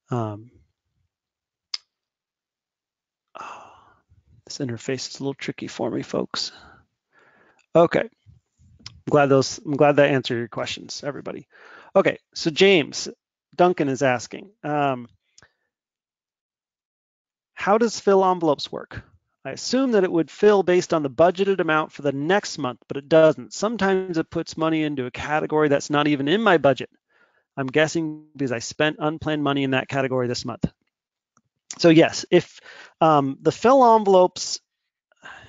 this interface is a little tricky for me, folks. Okay, I'm glad that answered your questions, everybody. Okay, so James Duncan is asking, how does fill envelopes work? I assume that it would fill based on the budgeted amount for the next month, but it doesn't. Sometimes it puts money into a category that's not even in my budget. I'm guessing because I spent unplanned money in that category this month. So yes, if the fill envelopes,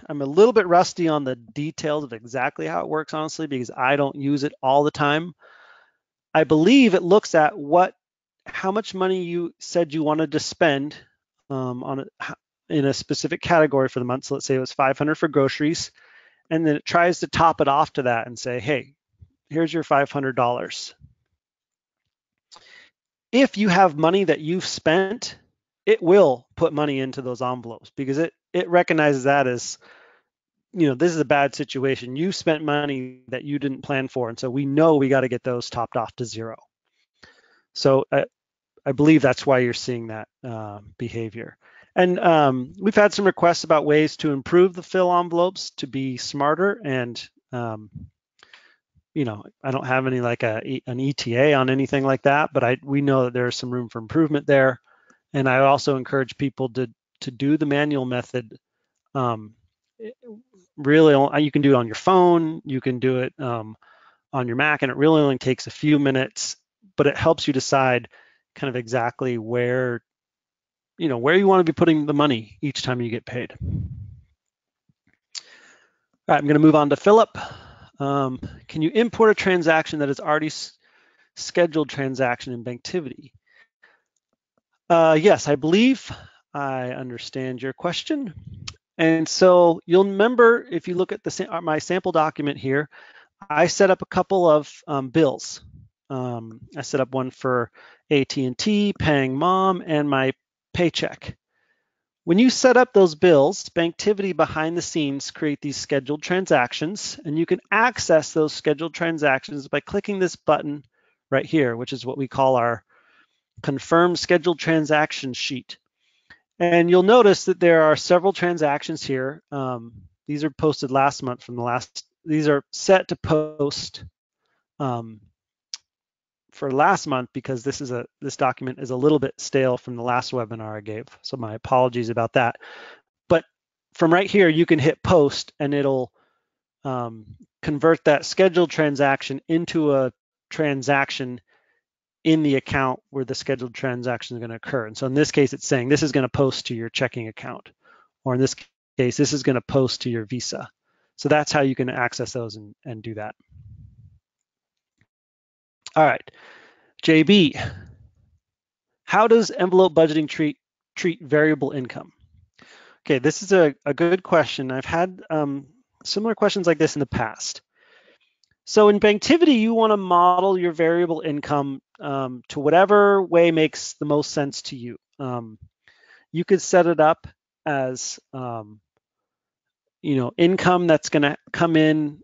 I'm a little bit rusty on the details of exactly how it works, honestly, because I don't use it all the time. I believe it looks at how much money you said you wanted to spend in a specific category for the month. So let's say it was 500 for groceries, and then it tries to top it off to that and say, hey, here's your $500. If you have money that you've spent, it will put money into those envelopes because it recognizes that as, this is a bad situation. You spent money that you didn't plan for, and so we know we got to get those topped off to zero. So I believe that's why you're seeing that behavior. And we've had some requests about ways to improve the fill envelopes to be smarter. And I don't have any like an ETA on anything like that, but we know that there's some room for improvement there. And I also encourage people to do the manual method. Really, you can do it on your phone, you can do it on your Mac, and it really only takes a few minutes, but it helps you decide kind of exactly where you want to be putting the money each time you get paid. All right, I'm going to move on to Philip. Can you import a transaction that is already scheduled transaction in Banktivity? Yes, I believe I understand your question. And so you'll remember, if you look at my sample document here, I set up a couple of bills. I set up one for AT&T, paying mom, and my paycheck. When you set up those bills, Banktivity behind the scenes create these scheduled transactions, and you can access those scheduled transactions by clicking this button right here, which is what we call our confirm scheduled transaction sheet. And you'll notice that there are several transactions here. These are posted last month these are set to post for last month because this document is a little bit stale from the last webinar I gave. So my apologies about that. But from right here, you can hit post and it'll convert that scheduled transaction into a transaction in the account where the scheduled transaction is going to occur. And so in this case, it's saying this is going to post to your checking account, or in this case, this is going to post to your Visa. So that's how you can access those and do that. All right, JB, how does envelope budgeting treat variable income? Okay, this is a good question. I've had similar questions like this in the past. So in Banktivity, you want to model your variable income to whatever way makes the most sense to you. You could set it up as income that's going to come in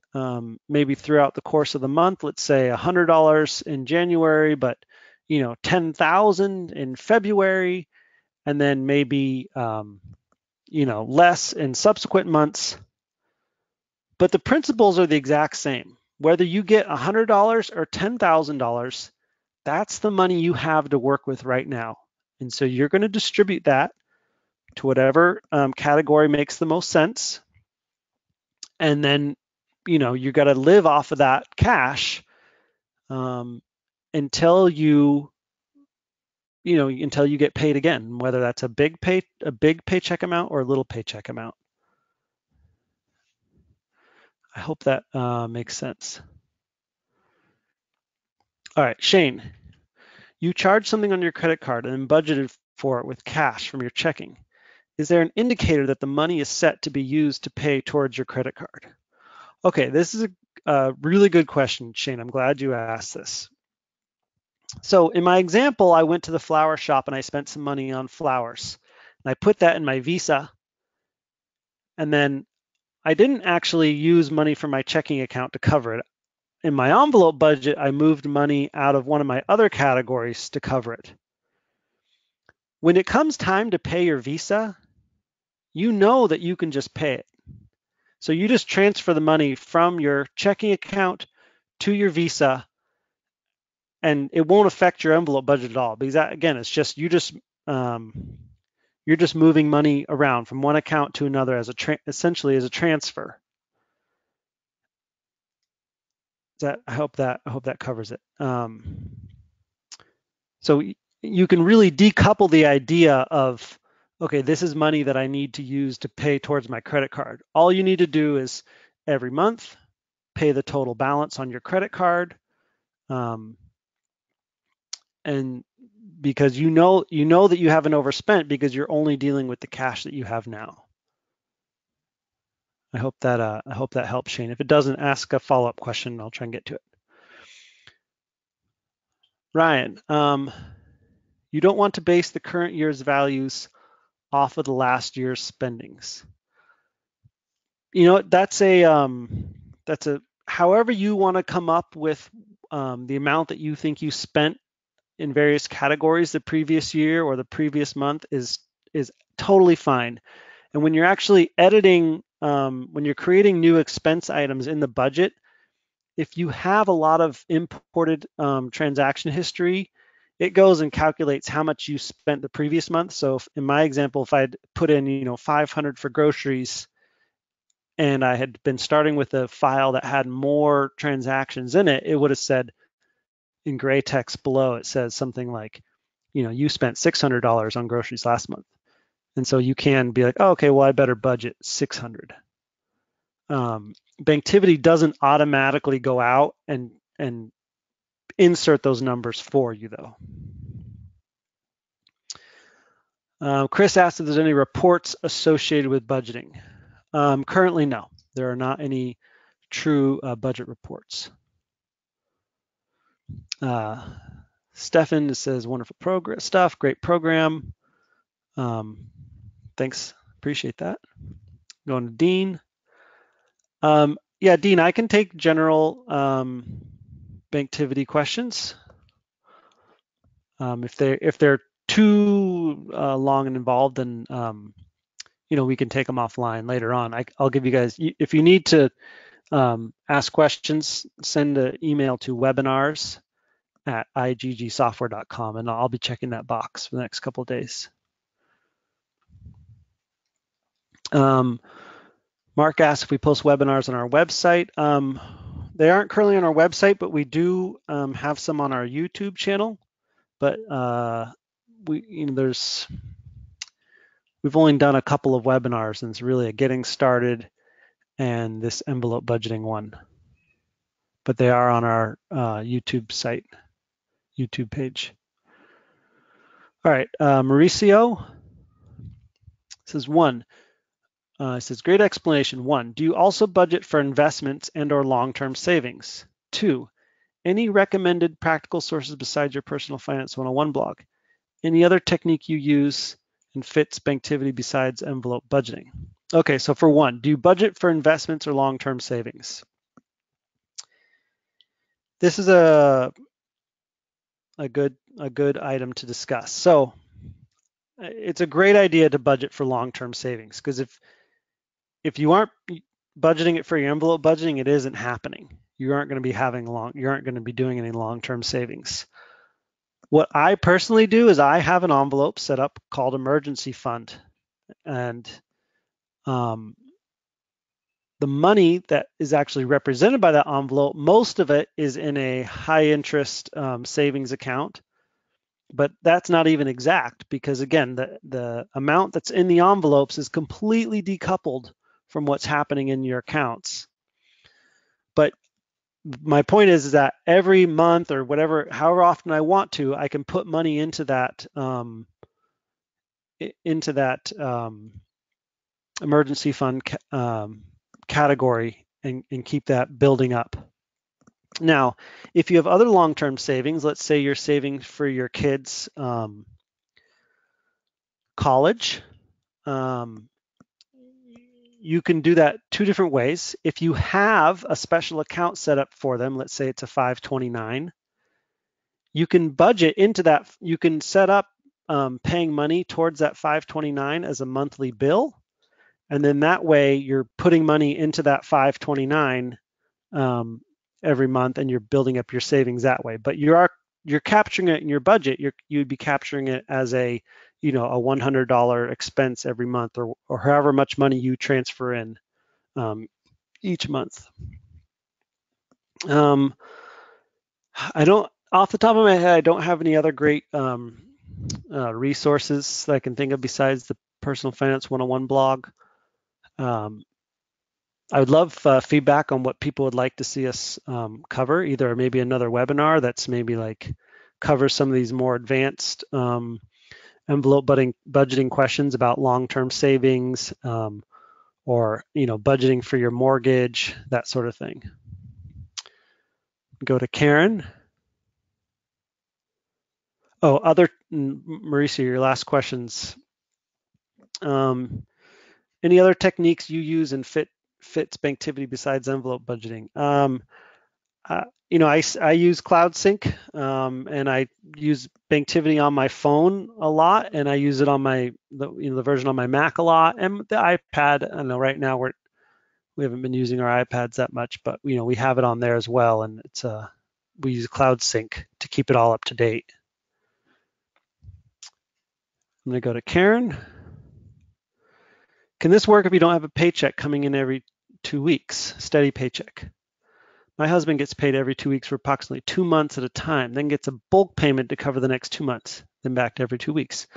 maybe throughout the course of the month. Let's say $100 in January, but $10,000 in February, and then maybe less in subsequent months. But the principles are the exact same. Whether you get $100 or $10,000, that's the money you have to work with right now. And so you're going to distribute that to whatever category makes the most sense. And then, you got to live off of that cash until you get paid again, whether that's a big paycheck amount or a little paycheck amount. I hope that makes sense. All right, Shane, You charged something on your credit card and then budgeted for it with cash from your checking. Is there an indicator that the money is set to be used to pay towards your credit card? Okay, this is a really good question, Shane. I'm glad you asked this. So in my example, I went to the flower shop and I spent some money on flowers. And I put that in my Visa, and then I didn't actually use money from my checking account to cover it. In my envelope budget, I moved money out of one of my other categories to cover it. When it comes time to pay your Visa, you know that you can just pay it. So you just transfer the money from your checking account to your Visa, and it won't affect your envelope budget at all, because that, again, it's just you're just moving money around from one account to another as essentially as a transfer. I hope that covers it. So you can really decouple the idea of, okay, this is money that I need to use to pay towards my credit card. All you need to do is every month pay the total balance on your credit card, and because you know that you haven't overspent because you're only dealing with the cash that you have now. I hope that helps, Shane. If it doesn't, ask a follow-up question. I'll try and get to it. Ryan, you don't want to base the current year's values off of the last year's spendings. You know, that's a however you want to come up with the amount that you think you spent in various categories the previous year or the previous month is totally fine. And when you're actually editing, when you're creating new expense items in the budget, if you have a lot of imported transaction history, it goes and calculates how much you spent the previous month. So in my example, if I'd put in 500 for groceries, and I had been starting with a file that had more transactions in it, it would have said in gray text below, it says something like, you spent $600 on groceries last month. And so you can be like, oh, okay, well, I better budget 600. Banktivity doesn't automatically go out and insert those numbers for you, though. Chris asked if there's any reports associated with budgeting. Currently, no. There are not any true budget reports. Stefan says, wonderful stuff, great program. Thanks, appreciate that. Going to Dean. Yeah, Dean, I can take general Banktivity questions. If they're too long and involved, then we can take them offline later on. I'll give you guys, if you need to ask questions, send an email to webinars@iggsoftware.com, and I'll be checking that box for the next couple of days. Mark asked if we post webinars on our website. They aren't currently on our website, but we do have some on our YouTube channel. But we've only done a couple of webinars, and it's really a getting started and this envelope budgeting one. But they are on our YouTube site, YouTube page. All right, Mauricio says it says, great explanation. 1, do you also budget for investments and or long-term savings? 2, any recommended practical sources besides your personal finance 101 blog? Any other technique you use and fits Banktivity besides envelope budgeting? Okay, so for 1, do you budget for investments or long-term savings? This is a good item to discuss. So it's a great idea to budget for long-term savings, because if you aren't budgeting it for your envelope budgeting, it isn't happening. You aren't going to be doing any long-term savings. What I personally do is I have an envelope set up called emergency fund, and the money that is actually represented by that envelope, most of it is in a high interest savings account, but that's not even exact, because again, the amount that's in the envelopes is completely decoupled from what's happening in your accounts. But my point is that every month or whatever, however often I want to, I can put money into that emergency fund category and keep that building up. Now, if you have other long-term savings, let's say you're saving for your kids' college, you can do that two different ways. If you have a special account set up for them, let's say it's a 529, you can budget into that. You can set up paying money towards that 529 as a monthly bill. And then that way you're putting money into that 529 every month and you're building up your savings that way. But you're capturing it in your budget. You'd be capturing it as a $100 expense every month or however much money you transfer in each month. I don't, off the top of my head, I don't have any other great resources that I can think of besides the Personal Finance 101 blog. I would love feedback on what people would like to see us cover, either maybe another webinar that's maybe like covers some of these more advanced envelope budgeting questions about long-term savings or budgeting for your mortgage, that sort of thing. Go to Karen. Oh, Mauricio, your last questions. Any other techniques you use and fits Banktivity besides envelope budgeting? I use CloudSync and I use Banktivity on my phone a lot, and I use it on the version on my Mac a lot, and the iPad. I know right now we haven't been using our iPads that much, but we have it on there as well, and we use CloudSync to keep it all up to date. I'm gonna go to Karen. Can this work if you don't have a paycheck coming in every 2 weeks, steady paycheck? My husband gets paid every 2 weeks for approximately 2 months at a time, then gets a bulk payment to cover the next 2 months, then back to every 2 weeks.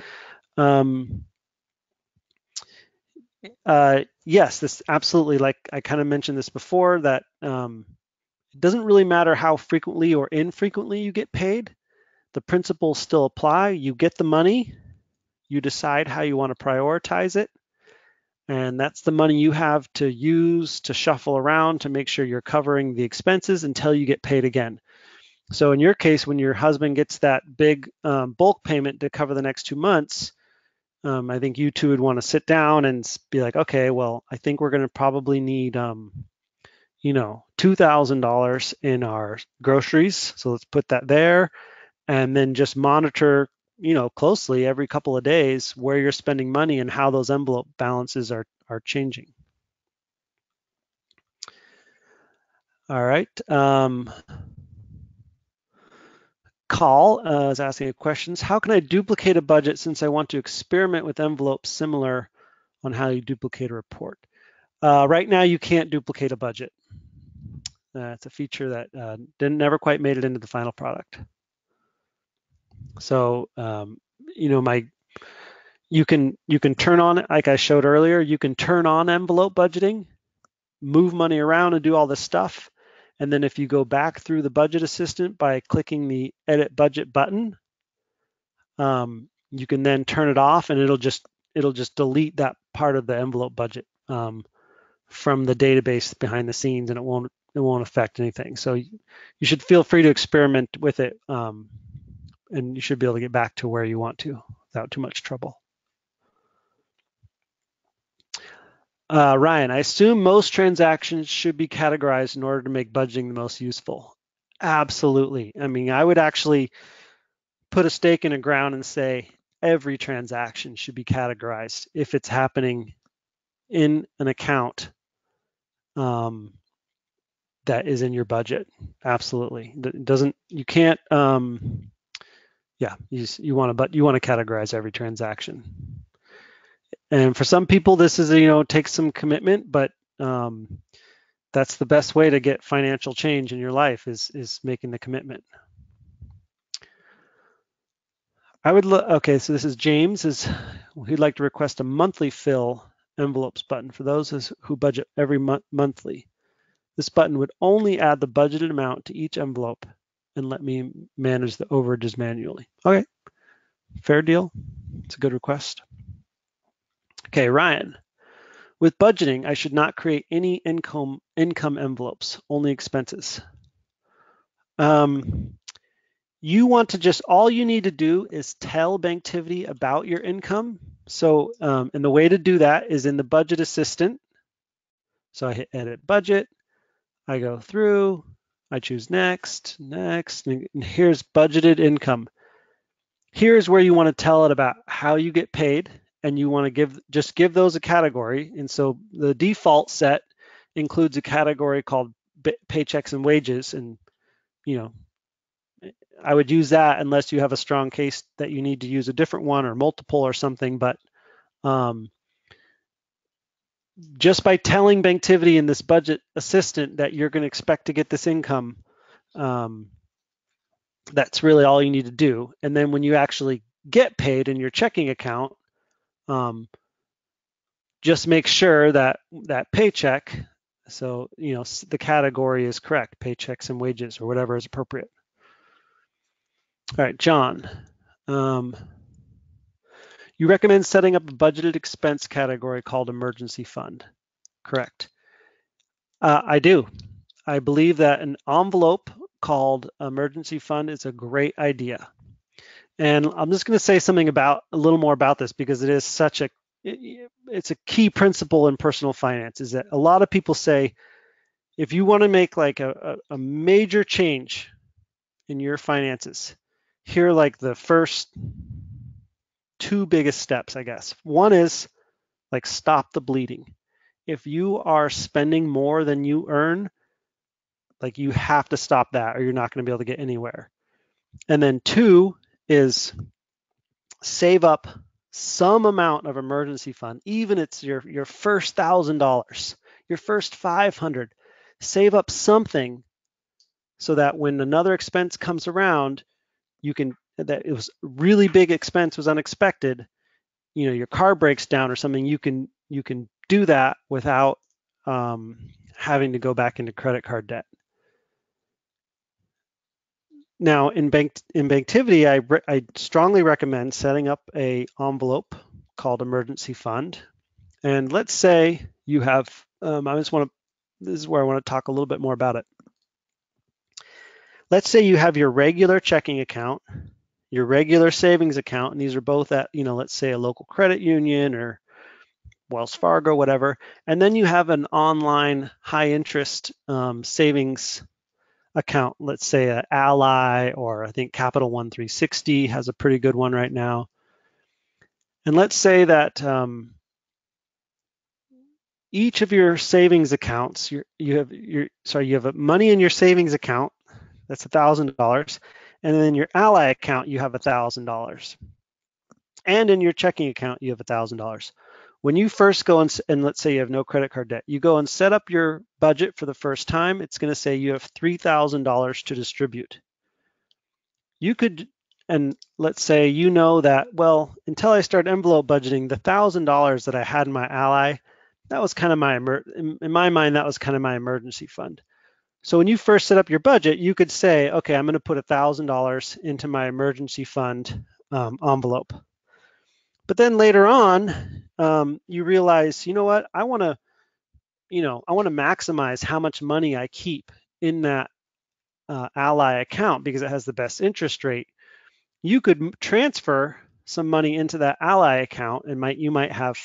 Yes, this absolutely, like I kind of mentioned this before, that it doesn't really matter how frequently or infrequently you get paid. The principles still apply. You get the money, you decide how you want to prioritize it, and that's the money you have to use to shuffle around to make sure you're covering the expenses until you get paid again. So in your case, when your husband gets that big bulk payment to cover the next 2 months, I think you two would want to sit down and be like, okay, well, I think we're going to probably need, $2,000 in our groceries. So let's put that there, and then just monitor, closely every couple of days where you're spending money and how those envelope balances are changing. All right. Call is asking questions. How can I duplicate a budget since I want to experiment with envelopes similar on how you duplicate a report? Right now, you can't duplicate a budget. It's a feature that never quite made it into the final product. So, you can turn on, like I showed earlier, you can turn on envelope budgeting, move money around and do all this stuff. And then if you go back through the budget assistant by clicking the edit budget button, you can then turn it off and it'll just delete that part of the envelope budget from the database behind the scenes, and it won't affect anything. So you should feel free to experiment with it, and you should be able to get back to where you want to without too much trouble. Ryan, I assume most transactions should be categorized in order to make budgeting the most useful. Absolutely. I mean, I would actually put a stake in the ground and say every transaction should be categorized if it's happening in an account that is in your budget. Absolutely. It doesn't, you can't, yeah, you want to categorize every transaction. And for some people, this is, takes some commitment, but that's the best way to get financial change in your life is making the commitment. Okay, so this is James. He'd like to request a monthly fill envelopes button for those who budget every monthly. This button would only add the budgeted amount to each envelope and let me manage the overages manually. Okay, fair deal. It's a good request. Okay, Ryan. With budgeting, I should not create any income envelopes, only expenses. You want to just, all you need to do is tell Banktivity about your income. So, and the way to do that is in the budget assistant. So I hit edit budget, I go through, I choose next, and here's budgeted income. Here's where you want to tell it about how you get paid, and you want to just give those a category. And so the default set includes a category called paychecks and wages, and I would use that unless you have a strong case that you need to use a different one or multiple or something. But just by telling Banktivity in this budget assistant that you're going to expect to get this income, that's really all you need to do. And then when you actually get paid in your checking account, just make sure that that paycheck, so the category is correct, paychecks and wages or whatever is appropriate. All right, John. You recommend setting up a budgeted expense category called emergency fund. Correct. I do. I believe that an envelope called emergency fund is a great idea. And I'm just going to say something a little more about this because it is it's a key principle in personal finance. Is that a lot of people say, if you want to make like a major change in your finances, here are like the first two biggest steps, I guess. One is like stop the bleeding. If you are spending more than you earn, like you have to stop that or you're not going to be able to get anywhere. And then two is save up some amount of emergency fund, even it's your first $1,000, your first 500, save up something so that when another expense comes around, that it was really big expense was unexpected, your car breaks down or something, you can do that without having to go back into credit card debt. Now, in Banktivity, I strongly recommend setting up a envelope called emergency fund. And let's say you have, this is where I want to talk a little bit more about it. Let's say you have your regular checking account, your regular savings account, and these are both at, let's say a local credit union or Wells Fargo, whatever. And then you have an online high interest savings account, let's say an Ally, or I think Capital One 360 has a pretty good one right now. And let's say that each of your savings accounts, you have money in your savings account, that's $1,000, and then your Ally account, you have $1,000, and in your checking account, you have $1,000. When you first go and let's say you have no credit card debt, you go and set up your budget for the first time, it's going to say you have $3,000 to distribute. You could, and let's say that, well, until I start envelope budgeting, the $1,000 that I had in my Ally, that was kind of in my mind, that was kind of my emergency fund. So when you first set up your budget, you could say, okay, I'm going to put $1,000 into my emergency fund envelope. But then later on, you realize, you know what, I want to maximize how much money I keep in that Ally account because it has the best interest rate. You could transfer some money into that Ally account and you might have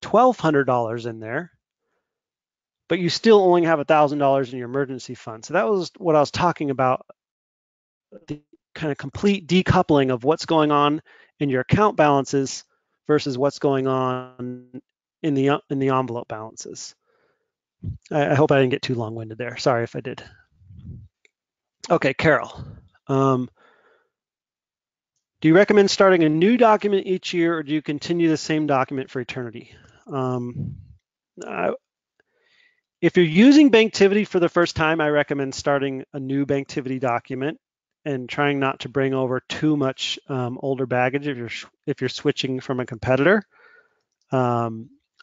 $1,200 in there, but you still only have $1,000 in your emergency fund. So that was what I was talking about, the kind of complete decoupling of what's going on in your account balances versus what's going on in the envelope balances. I hope I didn't get too long-winded there. Sorry if I did. Okay, Carol. Do you recommend starting a new document each year, or do you continue the same document for eternity? If you're using Banktivity for the first time, I recommend starting a new Banktivity document and trying not to bring over too much older baggage if you're switching from a competitor.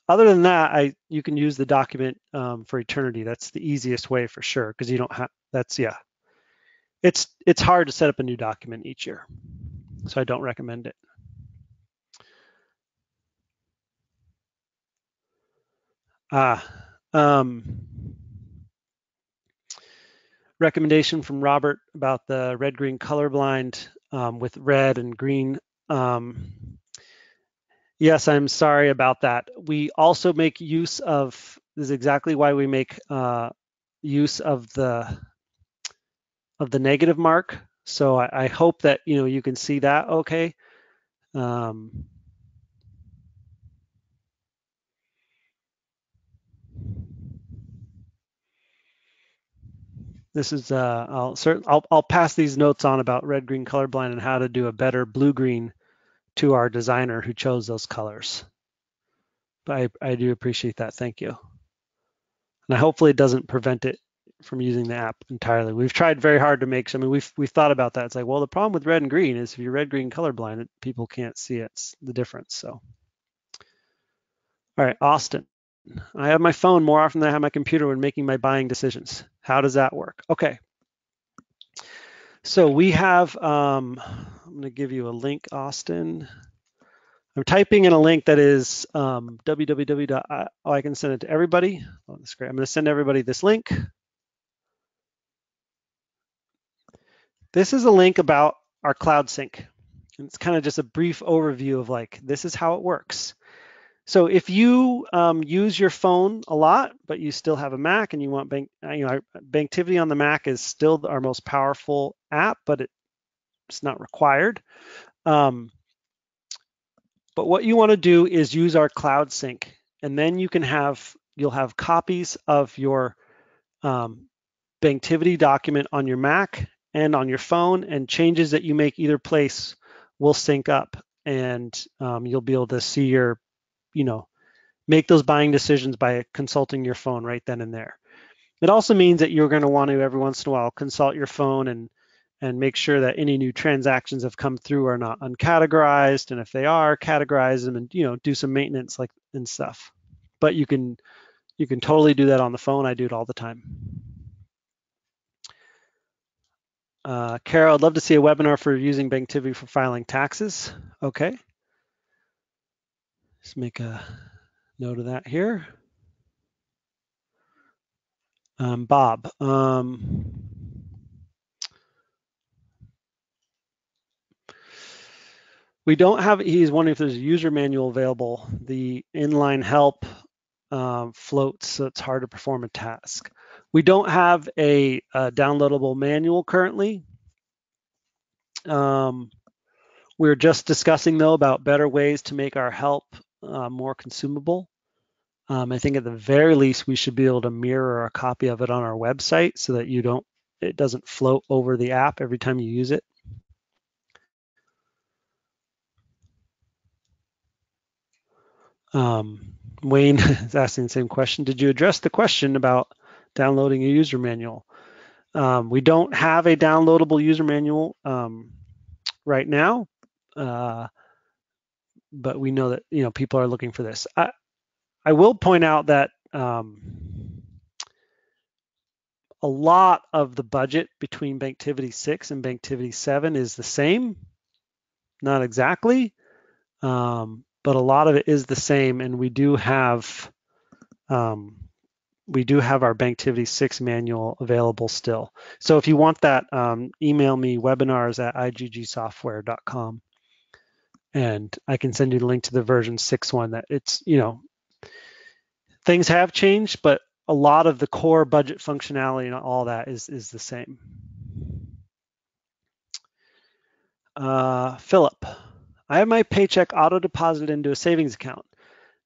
Other than that, you can use the document for eternity. That's the easiest way for sure, because you don't have, yeah. It's hard to set up a new document each year, so I don't recommend it. Recommendation from Robert about the red-green colorblind with red and green. Yes, I'm sorry about that. We also make use of, this is exactly why we make use of the negative mark. So I hope that you can see that okay. This is I'll pass these notes on about red-green colorblind and how to do a better blue-green to our designer who chose those colors. But I do appreciate that. Thank you. And hopefully it doesn't prevent it from using the app entirely. We've tried very hard to make. I mean, we've thought about that. It's like, well, the problem with red and green is if you're red-green colorblind, people can't see it's the difference. So, all right, Austin. I have my phone more often than I have my computer when making my buying decisions. How does that work? Okay. So we have, I'm going to give you a link, Austin. I'm typing in a link that is www. Oh, I can send it to everybody. Oh, that's great. I'm going to send everybody this link. This is a link about our cloud sync. And it's kind of just a brief overview of like, this is how it works. So if you use your phone a lot, but you still have a Mac and you want Banktivity on the Mac is still our most powerful app, but it's not required. But what you want to do is use our cloud sync, and then you'll have copies of your Banktivity document on your Mac and on your phone, and changes that you make either place will sync up, and you'll be able to see your, make those buying decisions by consulting your phone right then and there. It also means that you're going to want to every once in a while consult your phone and make sure that any new transactions have come through are not uncategorized, and if they are, categorize them and do some maintenance and stuff. But you can totally do that on the phone. I do it all the time. Carol, I'd love to see a webinar for using Banktivity for filing taxes. Okay. Just make a note of that here. Bob. We don't have, he's wondering if there's a user manual available. The inline help floats, so it's hard to perform a task. We don't have a downloadable manual currently. We're just discussing though about better ways to make our help more consumable. I think at the very least, we should be able to mirror a copy of it on our website so that it doesn't float over the app every time you use it. Wayne is asking the same question. Did you address the question about downloading a user manual? We don't have a downloadable user manual right now, but we know that people are looking for this. I will point out that a lot of the budget between Banktivity 6 and Banktivity 7 is the same. Not exactly, but a lot of it is the same, and we do have our Banktivity 6 manual available still. So if you want that, email me webinars@iggsoftware.com, and I can send you the link to the version 6 one. That it's things have changed, but a lot of the core budget functionality and all that is the same. Philip, I have my paycheck auto-deposited into a savings account,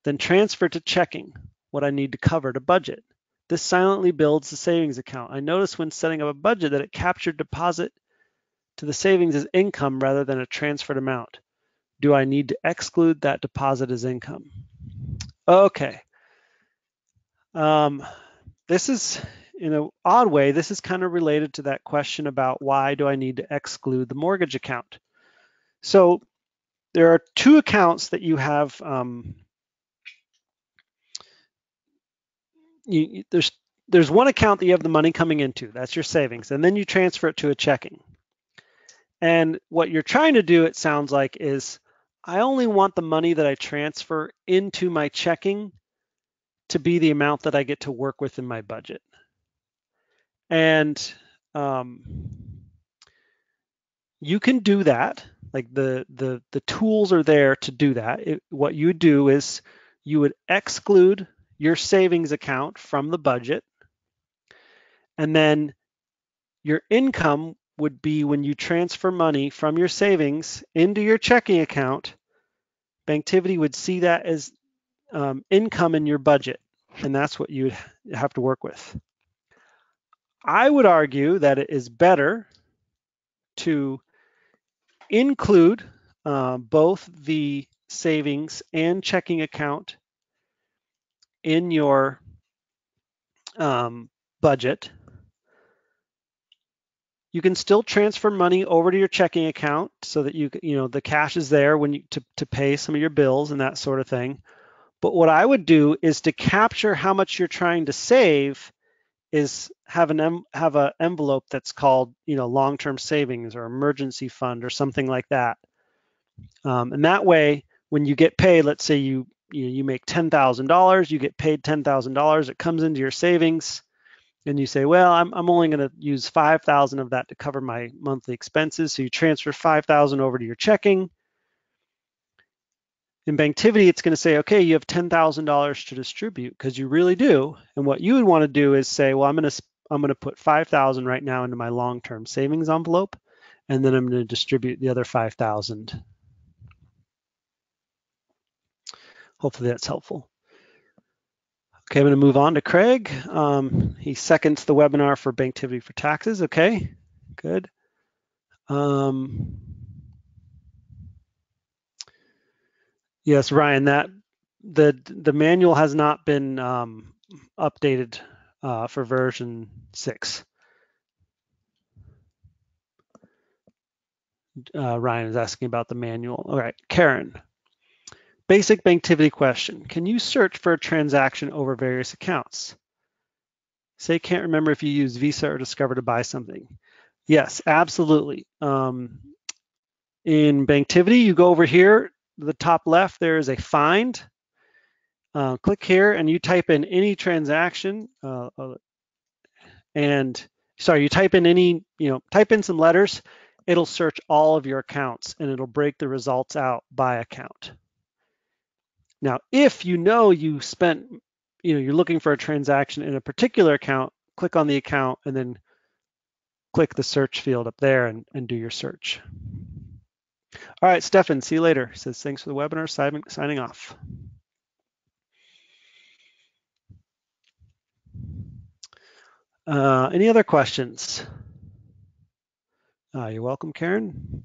then transferred to checking what I need to cover to budget. This silently builds the savings account. I noticed when setting up a budget that it captured deposit to the savings as income rather than a transferred amount. Do I need to exclude that deposit as income? Okay. This is, in an odd way, this is kind of related to that question about why do I need to exclude the mortgage account? So there are two accounts that you have there's one account that you have the money coming into. That's your savings, and then you transfer it to a checking. And what you're trying to do, it sounds like, is I only want the money that I transfer into my checking to be the amount that I get to work with in my budget. And um, you can do that. Like the tools are there to do that. What you would do is you would exclude your savings account from the budget, and then your income would be when you transfer money from your savings into your checking account. Banktivity would see that as income in your budget, and that's what you would have to work with. I would argue that it is better to include both the savings and checking account in your budget. You can still transfer money over to your checking account so that the cash is there when you to pay some of your bills and that sort of thing. But what I would do is to capture how much you're trying to save is have an envelope that's called long-term savings or emergency fund or something like that. And that way, when you get paid, let's say you make $10,000, you get paid $10,000, it comes into your savings, and you say, well, I'm only going to use 5,000 of that to cover my monthly expenses. So you transfer 5,000 over to your checking. In Banktivity, it's going to say, okay, you have $10,000 to distribute because you really do. And what you would want to do is say, well, I'm going to put 5,000 right now into my long-term savings envelope, and then I'm going to distribute the other 5,000. Hopefully that's helpful. Okay, I'm going to move on to Craig. He seconds the webinar for Banktivity for taxes. Okay, good. Yes, Ryan, that the manual has not been updated for version 6. Ryan is asking about the manual. All right, Karen. Basic Banktivity question. Can you search for a transaction over various accounts? Say can't remember if you use Visa or Discover to buy something. Yes, absolutely. In Banktivity, you go over here, the top left, there is a find. Click here and you type in any transaction you type in some letters, it'll search all of your accounts and it'll break the results out by account. Now, if you spent, you're looking for a transaction in a particular account, click on the account and then click the search field up there and do your search. All right, Stefan, see you later. Says thanks for the webinar, signing off. Any other questions? You're welcome, Karen.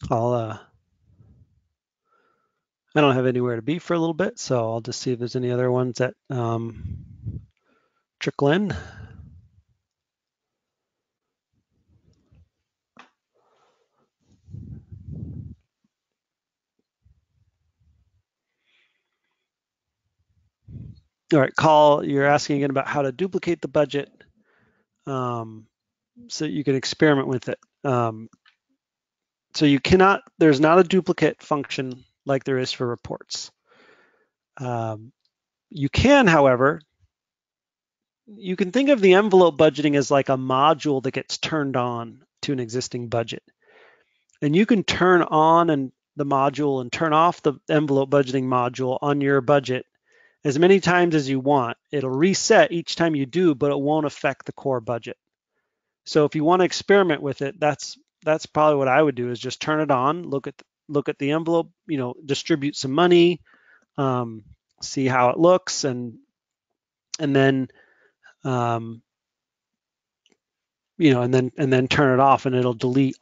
I don't have anywhere to be for a little bit, so I'll just see if there's any other ones that trickle in. All right, Call, you're asking again about how to duplicate the budget so you can experiment with it. So you cannot, there's not a duplicate function like there is for reports. You can, however, you can think of the envelope budgeting as like a module that gets turned on to an existing budget. And you can turn on the module and turn off the envelope budgeting module on your budget as many times as you want. It'll reset each time you do, but it won't affect the core budget. So if you want to experiment with it, that's probably what I would do, is just turn it on, look at the envelope, distribute some money, see how it looks, and then and then turn it off, and it'll delete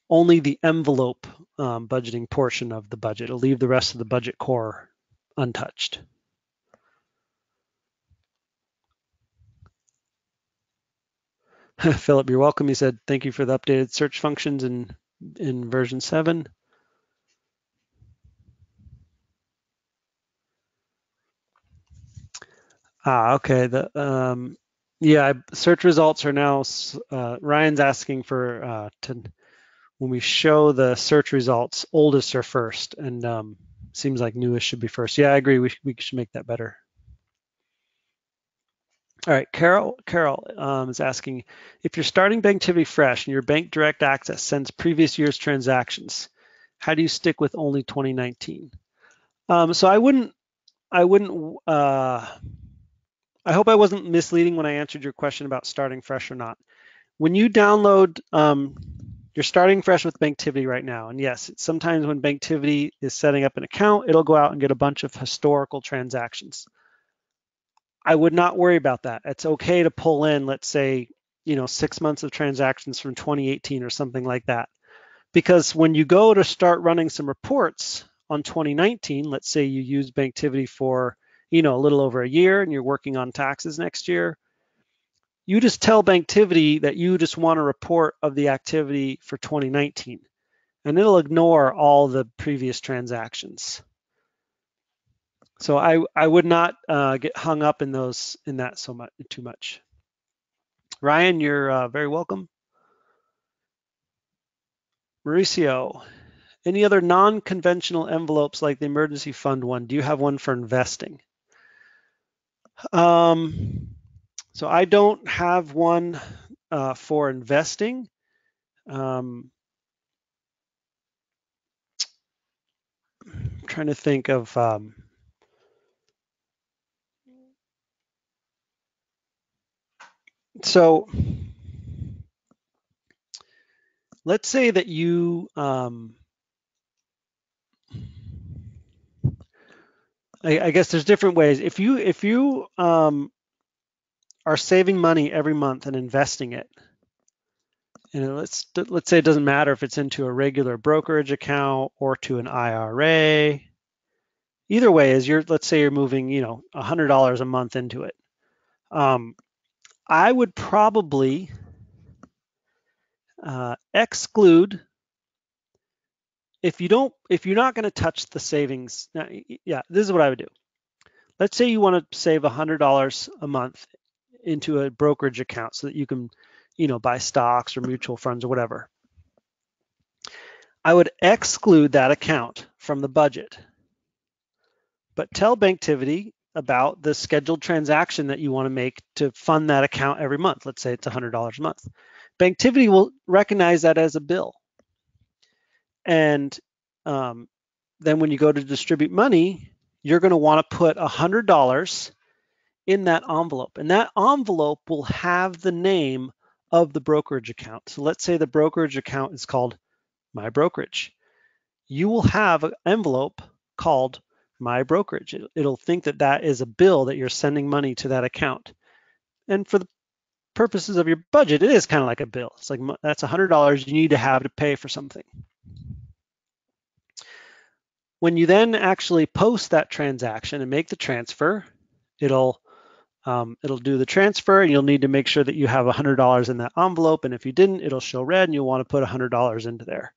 only the envelope budgeting portion of the budget. It'll leave the rest of the budget core untouched. Philip, you're welcome. He said, thank you for the updated search functions in version 7. Okay. Yeah, search results are now. Ryan's asking for when we show the search results, oldest are first, and seems like newest should be first. Yeah, I agree. We should make that better. All right, Carol is asking if you're starting Banktivity fresh and your bank direct access sends previous year's transactions, how do you stick with only 2019? So I wouldn't. I hope I wasn't misleading when I answered your question about starting fresh or not. When you download, you're starting fresh with Banktivity right now, and yes, sometimes when Banktivity is setting up an account, it'll go out and get a bunch of historical transactions. I would not worry about that. It's okay to pull in, let's say, 6 months of transactions from 2018 or something like that. Because when you go to start running some reports on 2019, let's say you use Banktivity for, a little over a year and you're working on taxes next year, you just tell Banktivity that you just want a report of the activity for 2019, and it'll ignore all the previous transactions. So I would not get hung up in that too much. Ryan, you're very welcome. Mauricio, any other non-conventional envelopes like the emergency fund one? Do you have one for investing? So I don't have one for investing. I'm trying to think of. So let's say that you. I guess there's different ways. If you are saving money every month and investing it, and let's say it doesn't matter if it's into a regular brokerage account or to an IRA. Either way, let's say you're moving, $100 a month into it. I would probably exclude if you're not going to touch the savings. Now, yeah, this is what I would do. Let's say you want to save $100 a month into a brokerage account so that you can, buy stocks or mutual funds or whatever. I would exclude that account from the budget, but tell Banktivity about the scheduled transaction that you want to make to fund that account every month. Let's say it's $100 a month. Banktivity will recognize that as a bill. And then when you go to distribute money, you're going to want to put $100 in that envelope. And that envelope will have the name of the brokerage account. So let's say the brokerage account is called My Brokerage. You will have an envelope called My Brokerage. It'll think that that is a bill that you're sending money to that account. And for the purposes of your budget, it is kind of like a bill. It's like that's $100 you need to have to pay for something. When you then actually post that transaction and make the transfer, it'll do the transfer, and you'll need to make sure that you have $100 in that envelope. And if you didn't, it'll show red, and you'll want to put $100 into there.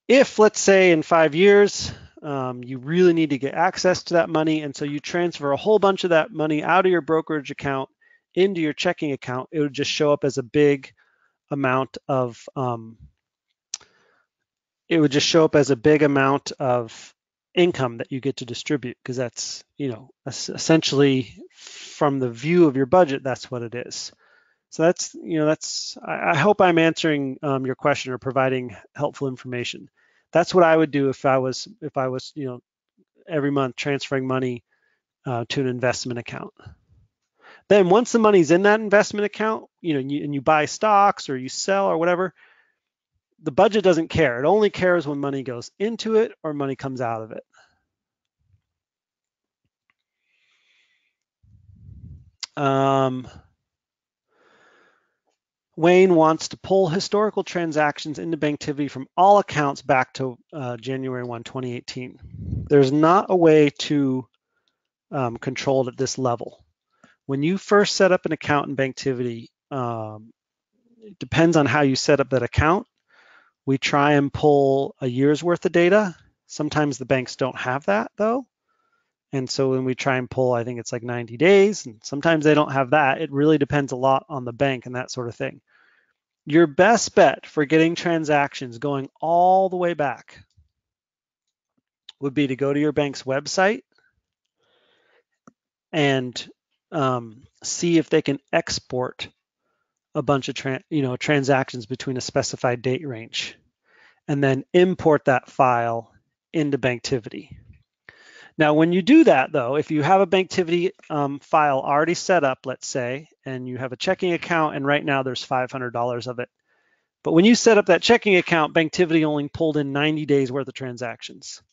If, let's say, in 5 years, you really need to get access to that money, and so you transfer a whole bunch of that money out of your brokerage account into your checking account, it would just show up as a big amount of income that you get to distribute, because that's, essentially from the view of your budget, that's what it is. So I hope I'm answering your question or providing helpful information. That's what I would do if I was, every month transferring money to an investment account. Then once the money's in that investment account, and you buy stocks or you sell or whatever, the budget doesn't care. It only cares when money goes into it or money comes out of it. Wayne wants to pull historical transactions into Banktivity from all accounts back to January 1, 2018. There's not a way to control it at this level. When you first set up an account in Banktivity, it depends on how you set up that account. We try and pull a year's worth of data. Sometimes the banks don't have that, though. And so when we try and pull, I think it's like 90 days, and sometimes they don't have that. It really depends a lot on the bank and that sort of thing. Your best bet for getting transactions going all the way back would be to go to your bank's website and see if they can export a bunch of transactions between a specified date range, and then import that file into Banktivity. Now, when you do that, though, if you have a Banktivity file already set up, let's say, and you have a checking account, and right now there's $500 of it, but when you set up that checking account, Banktivity only pulled in 90 days worth of transactions.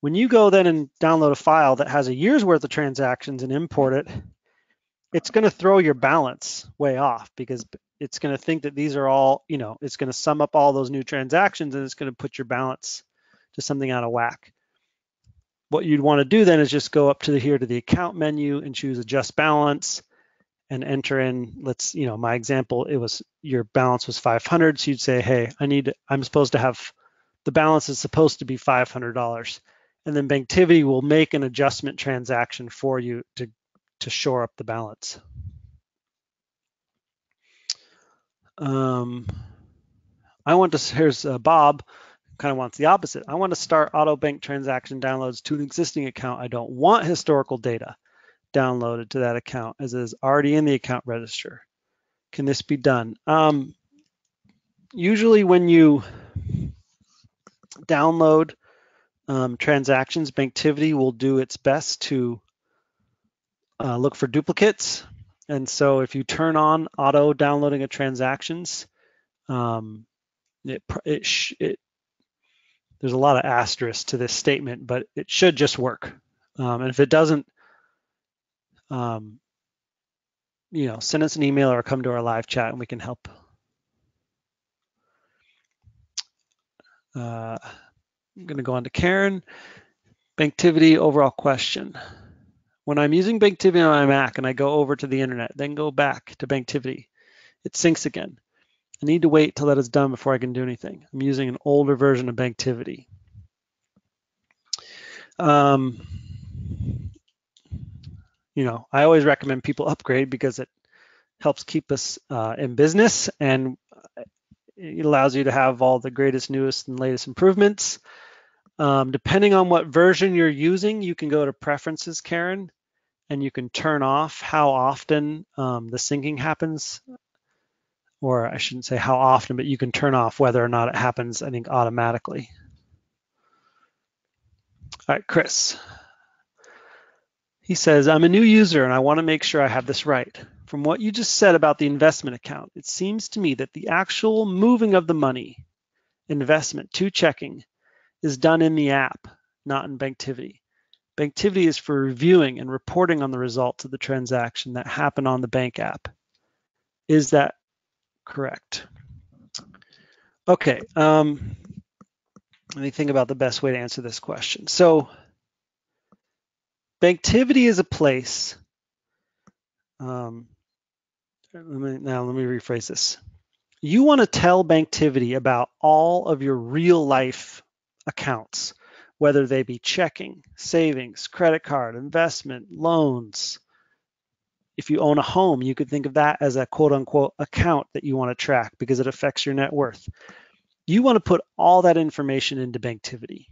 When you go then and download a file that has a year's worth of transactions and import it, it's going to throw your balance way off, because it's going to think that these are all, it's going to sum up all those new transactions, and it's going to put your balance to something out of whack. What you'd want to do then is just go up to here to the account menu and choose adjust balance and enter in, my example, your balance was 500. So you'd say, hey, I'm supposed to have, the balance is supposed to be $500. And then Banktivity will make an adjustment transaction for you to shore up the balance. Here's Bob, kind of wants the opposite. I want to start auto bank transaction downloads to an existing account. I don't want historical data downloaded to that account as it is already in the account register. Can this be done? Usually when you download transactions, Banktivity will do its best to look for duplicates. And so if you turn on auto downloading of transactions, there's a lot of asterisks to this statement, but it should just work. And if it doesn't, send us an email or come to our live chat and we can help. I'm going to go on to Karen. Banktivity overall question. When I'm using Banktivity on my Mac and I go over to the internet, then go back to Banktivity, it syncs again. I need to wait till that is done before I can do anything. I'm using an older version of Banktivity. I always recommend people upgrade because it helps keep us in business, and it allows you to have all the greatest, newest, and latest improvements. Depending on what version you're using, you can go to Preferences, Karen, and you can turn off how often the syncing happens. Or I shouldn't say how often, but you can turn off whether or not it happens, I think, automatically. All right, Chris. He says, I'm a new user and I want to make sure I have this right. From what you just said about the investment account, it seems to me that the actual moving of the money, investment to checking, is done in the app, not in Banktivity. Banktivity is for reviewing and reporting on the results of the transaction that happen on the bank app. Is that correct? Okay, let me think about the best way to answer this question. So Banktivity is a place, let me rephrase this. You want to tell Banktivity about all of your real life accounts, whether they be checking, savings, credit card, investment, loans. If you own a home, you could think of that as a quote unquote account that you want to track because it affects your net worth. You want to put all that information into Banktivity.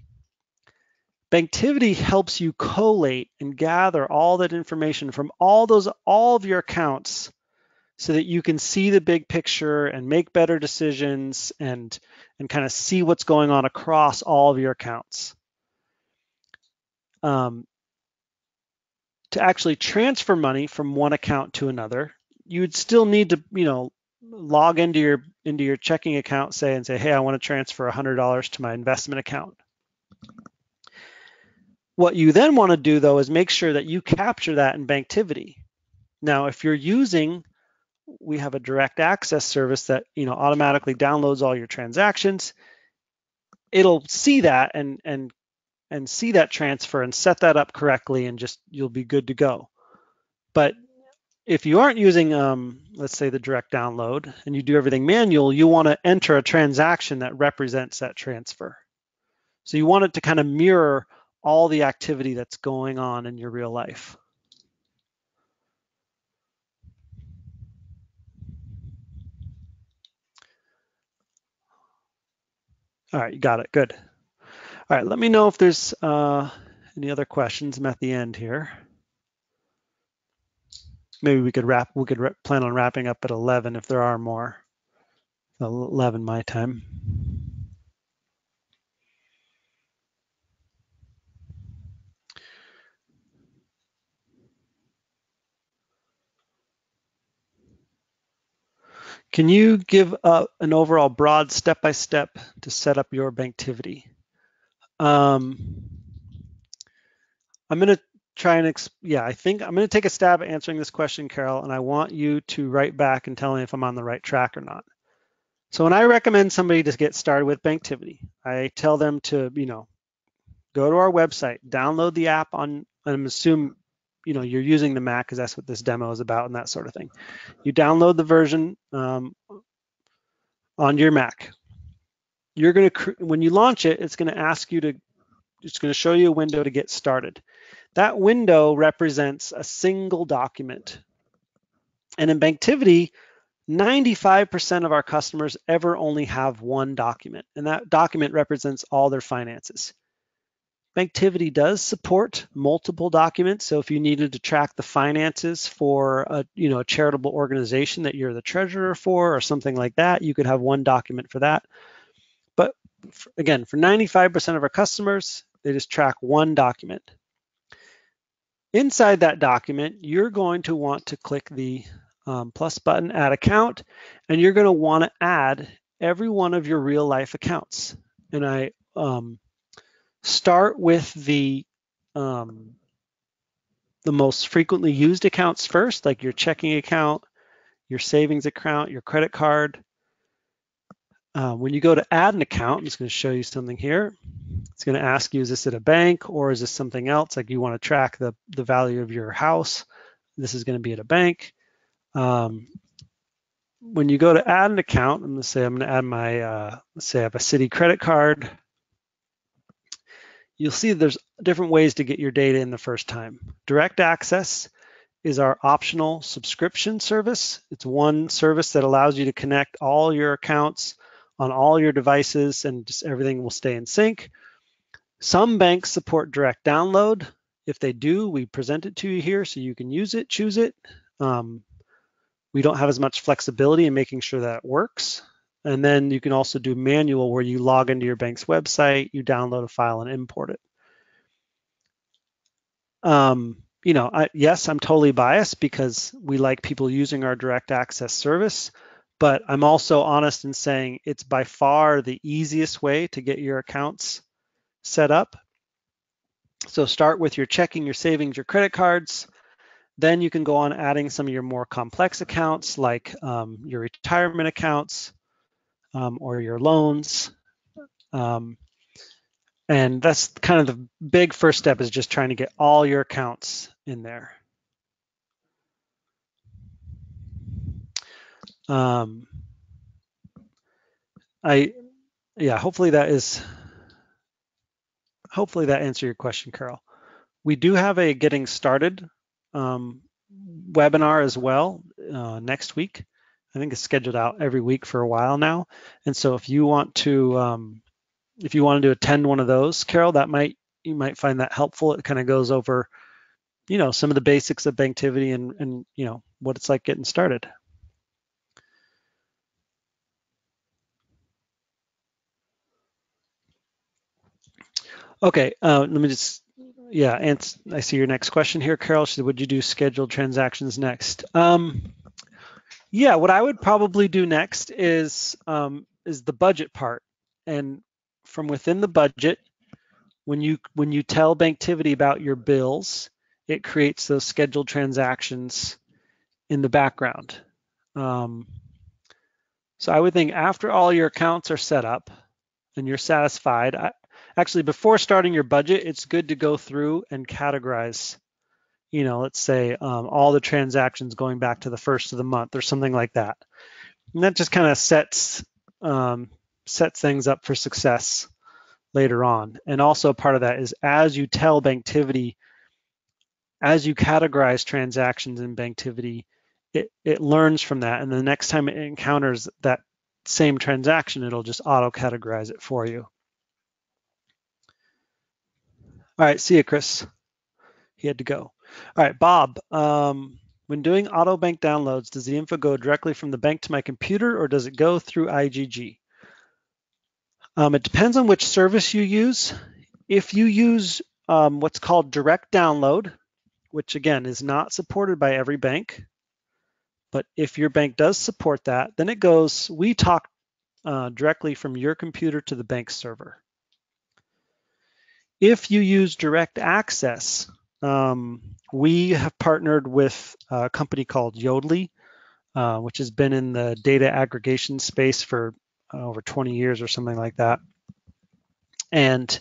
Banktivity helps you collate and gather all that information from all of your accounts so that you can see the big picture and make better decisions and kind of see what's going on across all of your accounts. To actually transfer money from one account to another, you would still need to, log into your checking account, say, hey, I want to transfer $100 to my investment account. What you then want to do, though, is make sure that you capture that in Banktivity. Now, if you're using, we have a direct access service that automatically downloads all your transactions. It'll see that and see that transfer and set that up correctly, and you'll be good to go. But if you aren't using, let's say, the direct download and you do everything manual, you want to enter a transaction that represents that transfer. So you want it to kind of mirror all the activity that's going on in your real life. All right, you got it, good. All right, let me know if there's any other questions. I'm at the end here. Maybe we could plan on wrapping up at 11 if there are more. 11 my time. Can you give an overall broad step-by-step to set up your Banktivity? I'm going to try and, I think I'm going to take a stab at answering this question, Carol, and I want you to write back and tell me if I'm on the right track or not. So when I recommend somebody to get started with Banktivity, I tell them to, go to our website, download the app on, I'm assuming, you're using the Mac because that's what this demo is about and that sort of thing. You download the version on your Mac. You're going to, when you launch it, it's going to ask you to, it's going to show you a window to get started. That window represents a single document. And in Banktivity, 95% of our customers ever only have one document, and that document represents all their finances. Banktivity does support multiple documents, so if you needed to track the finances for a charitable organization that you're the treasurer for or something like that, you could have one document for that. But again, for 95% of our customers, they just track one document. Inside that document, you're going to want to click the plus button, add account, and you're going to want to add every one of your real life accounts. And I start with the most frequently used accounts first, like your checking account, your savings account, your credit card. When you go to add an account, I'm just going to show you something here. It's going to ask you, is this at a bank or is this something else? Like you want to track the value of your house. This is going to be at a bank. When you go to add an account, I'm going to add my, let's say I have a Citi credit card. You'll see there's different ways to get your data in the first time. Direct access is our optional subscription service. It's one service that allows you to connect all your accounts on all your devices and just everything will stay in sync. Some banks support direct download. If they do, we present it to you here so you can use it, choose it. We don't have as much flexibility in making sure that it works. And then you can also do manual where you log into your bank's website, you download a file and import it. Yes, I'm totally biased because we like people using our direct access service, but I'm also honest in saying it's by far the easiest way to get your accounts set up. So start with your checking, your savings, your credit cards. Then you can go on adding some of your more complex accounts like your retirement accounts or your loans. And that's kind of the big first step, is just trying to get all your accounts in there. Hopefully that answered your question, Carol. We do have a getting started webinar as well next week. I think it's scheduled out every week for a while now. And so if you want to attend one of those, Carol, you might find that helpful. It kind of goes over, some of the basics of Banktivity and what it's like getting started. Okay, let me just, I see your next question here, Carol. She said, would you do scheduled transactions next? What I would probably do next is the budget part. And from within the budget, when you tell Banktivity about your bills, it creates those scheduled transactions in the background. So I would think after all your accounts are set up and you're satisfied, actually before starting your budget, it's good to go through and categorize, let's say all the transactions going back to the first of the month or something like that. And that just kind of sets things up for success later on. And also part of that is as you tell Banktivity, as you categorize transactions in Banktivity, it learns from that. And the next time it encounters that same transaction, it'll just auto-categorize it for you. All right, see you, Chris. He had to go. All right, Bob, when doing auto bank downloads, does the info go directly from the bank to my computer or does it go through IGG? It depends on which service you use. If you use what's called direct download, which again is not supported by every bank, but if your bank does support that, then it goes, we talk directly from your computer to the bank server. If you use direct access, we have partnered with a company called Yodlee, which has been in the data aggregation space for over 20 years or something like that. And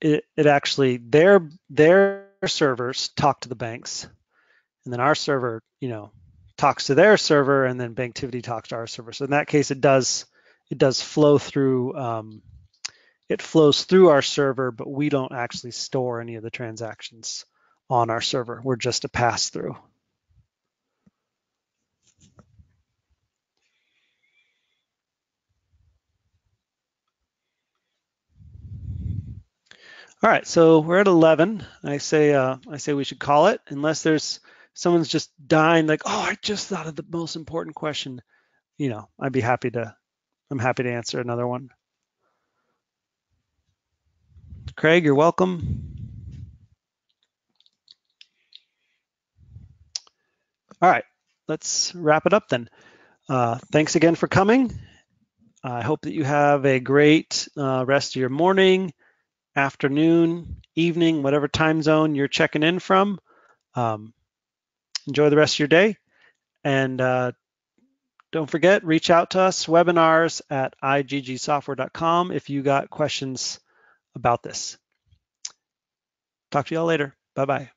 it actually, their servers talk to the banks, and then our server, talks to their server, and then Banktivity talks to our server. So in that case, it does flow through. It flows through our server, but we don't actually store any of the transactions on our server. We're just a pass-through. All right, so we're at 11. I say we should call it, unless there's someone's just dying, like, oh, I just thought of the most important question. I'm happy to answer another one. Craig, you're welcome. All right, let's wrap it up then. Thanks again for coming. I hope that you have a great rest of your morning, afternoon, evening, whatever time zone you're checking in from. Enjoy the rest of your day. And don't forget, reach out to us, webinars at iggsoftware.com if you got questions about this. Talk to y'all later. Bye-bye.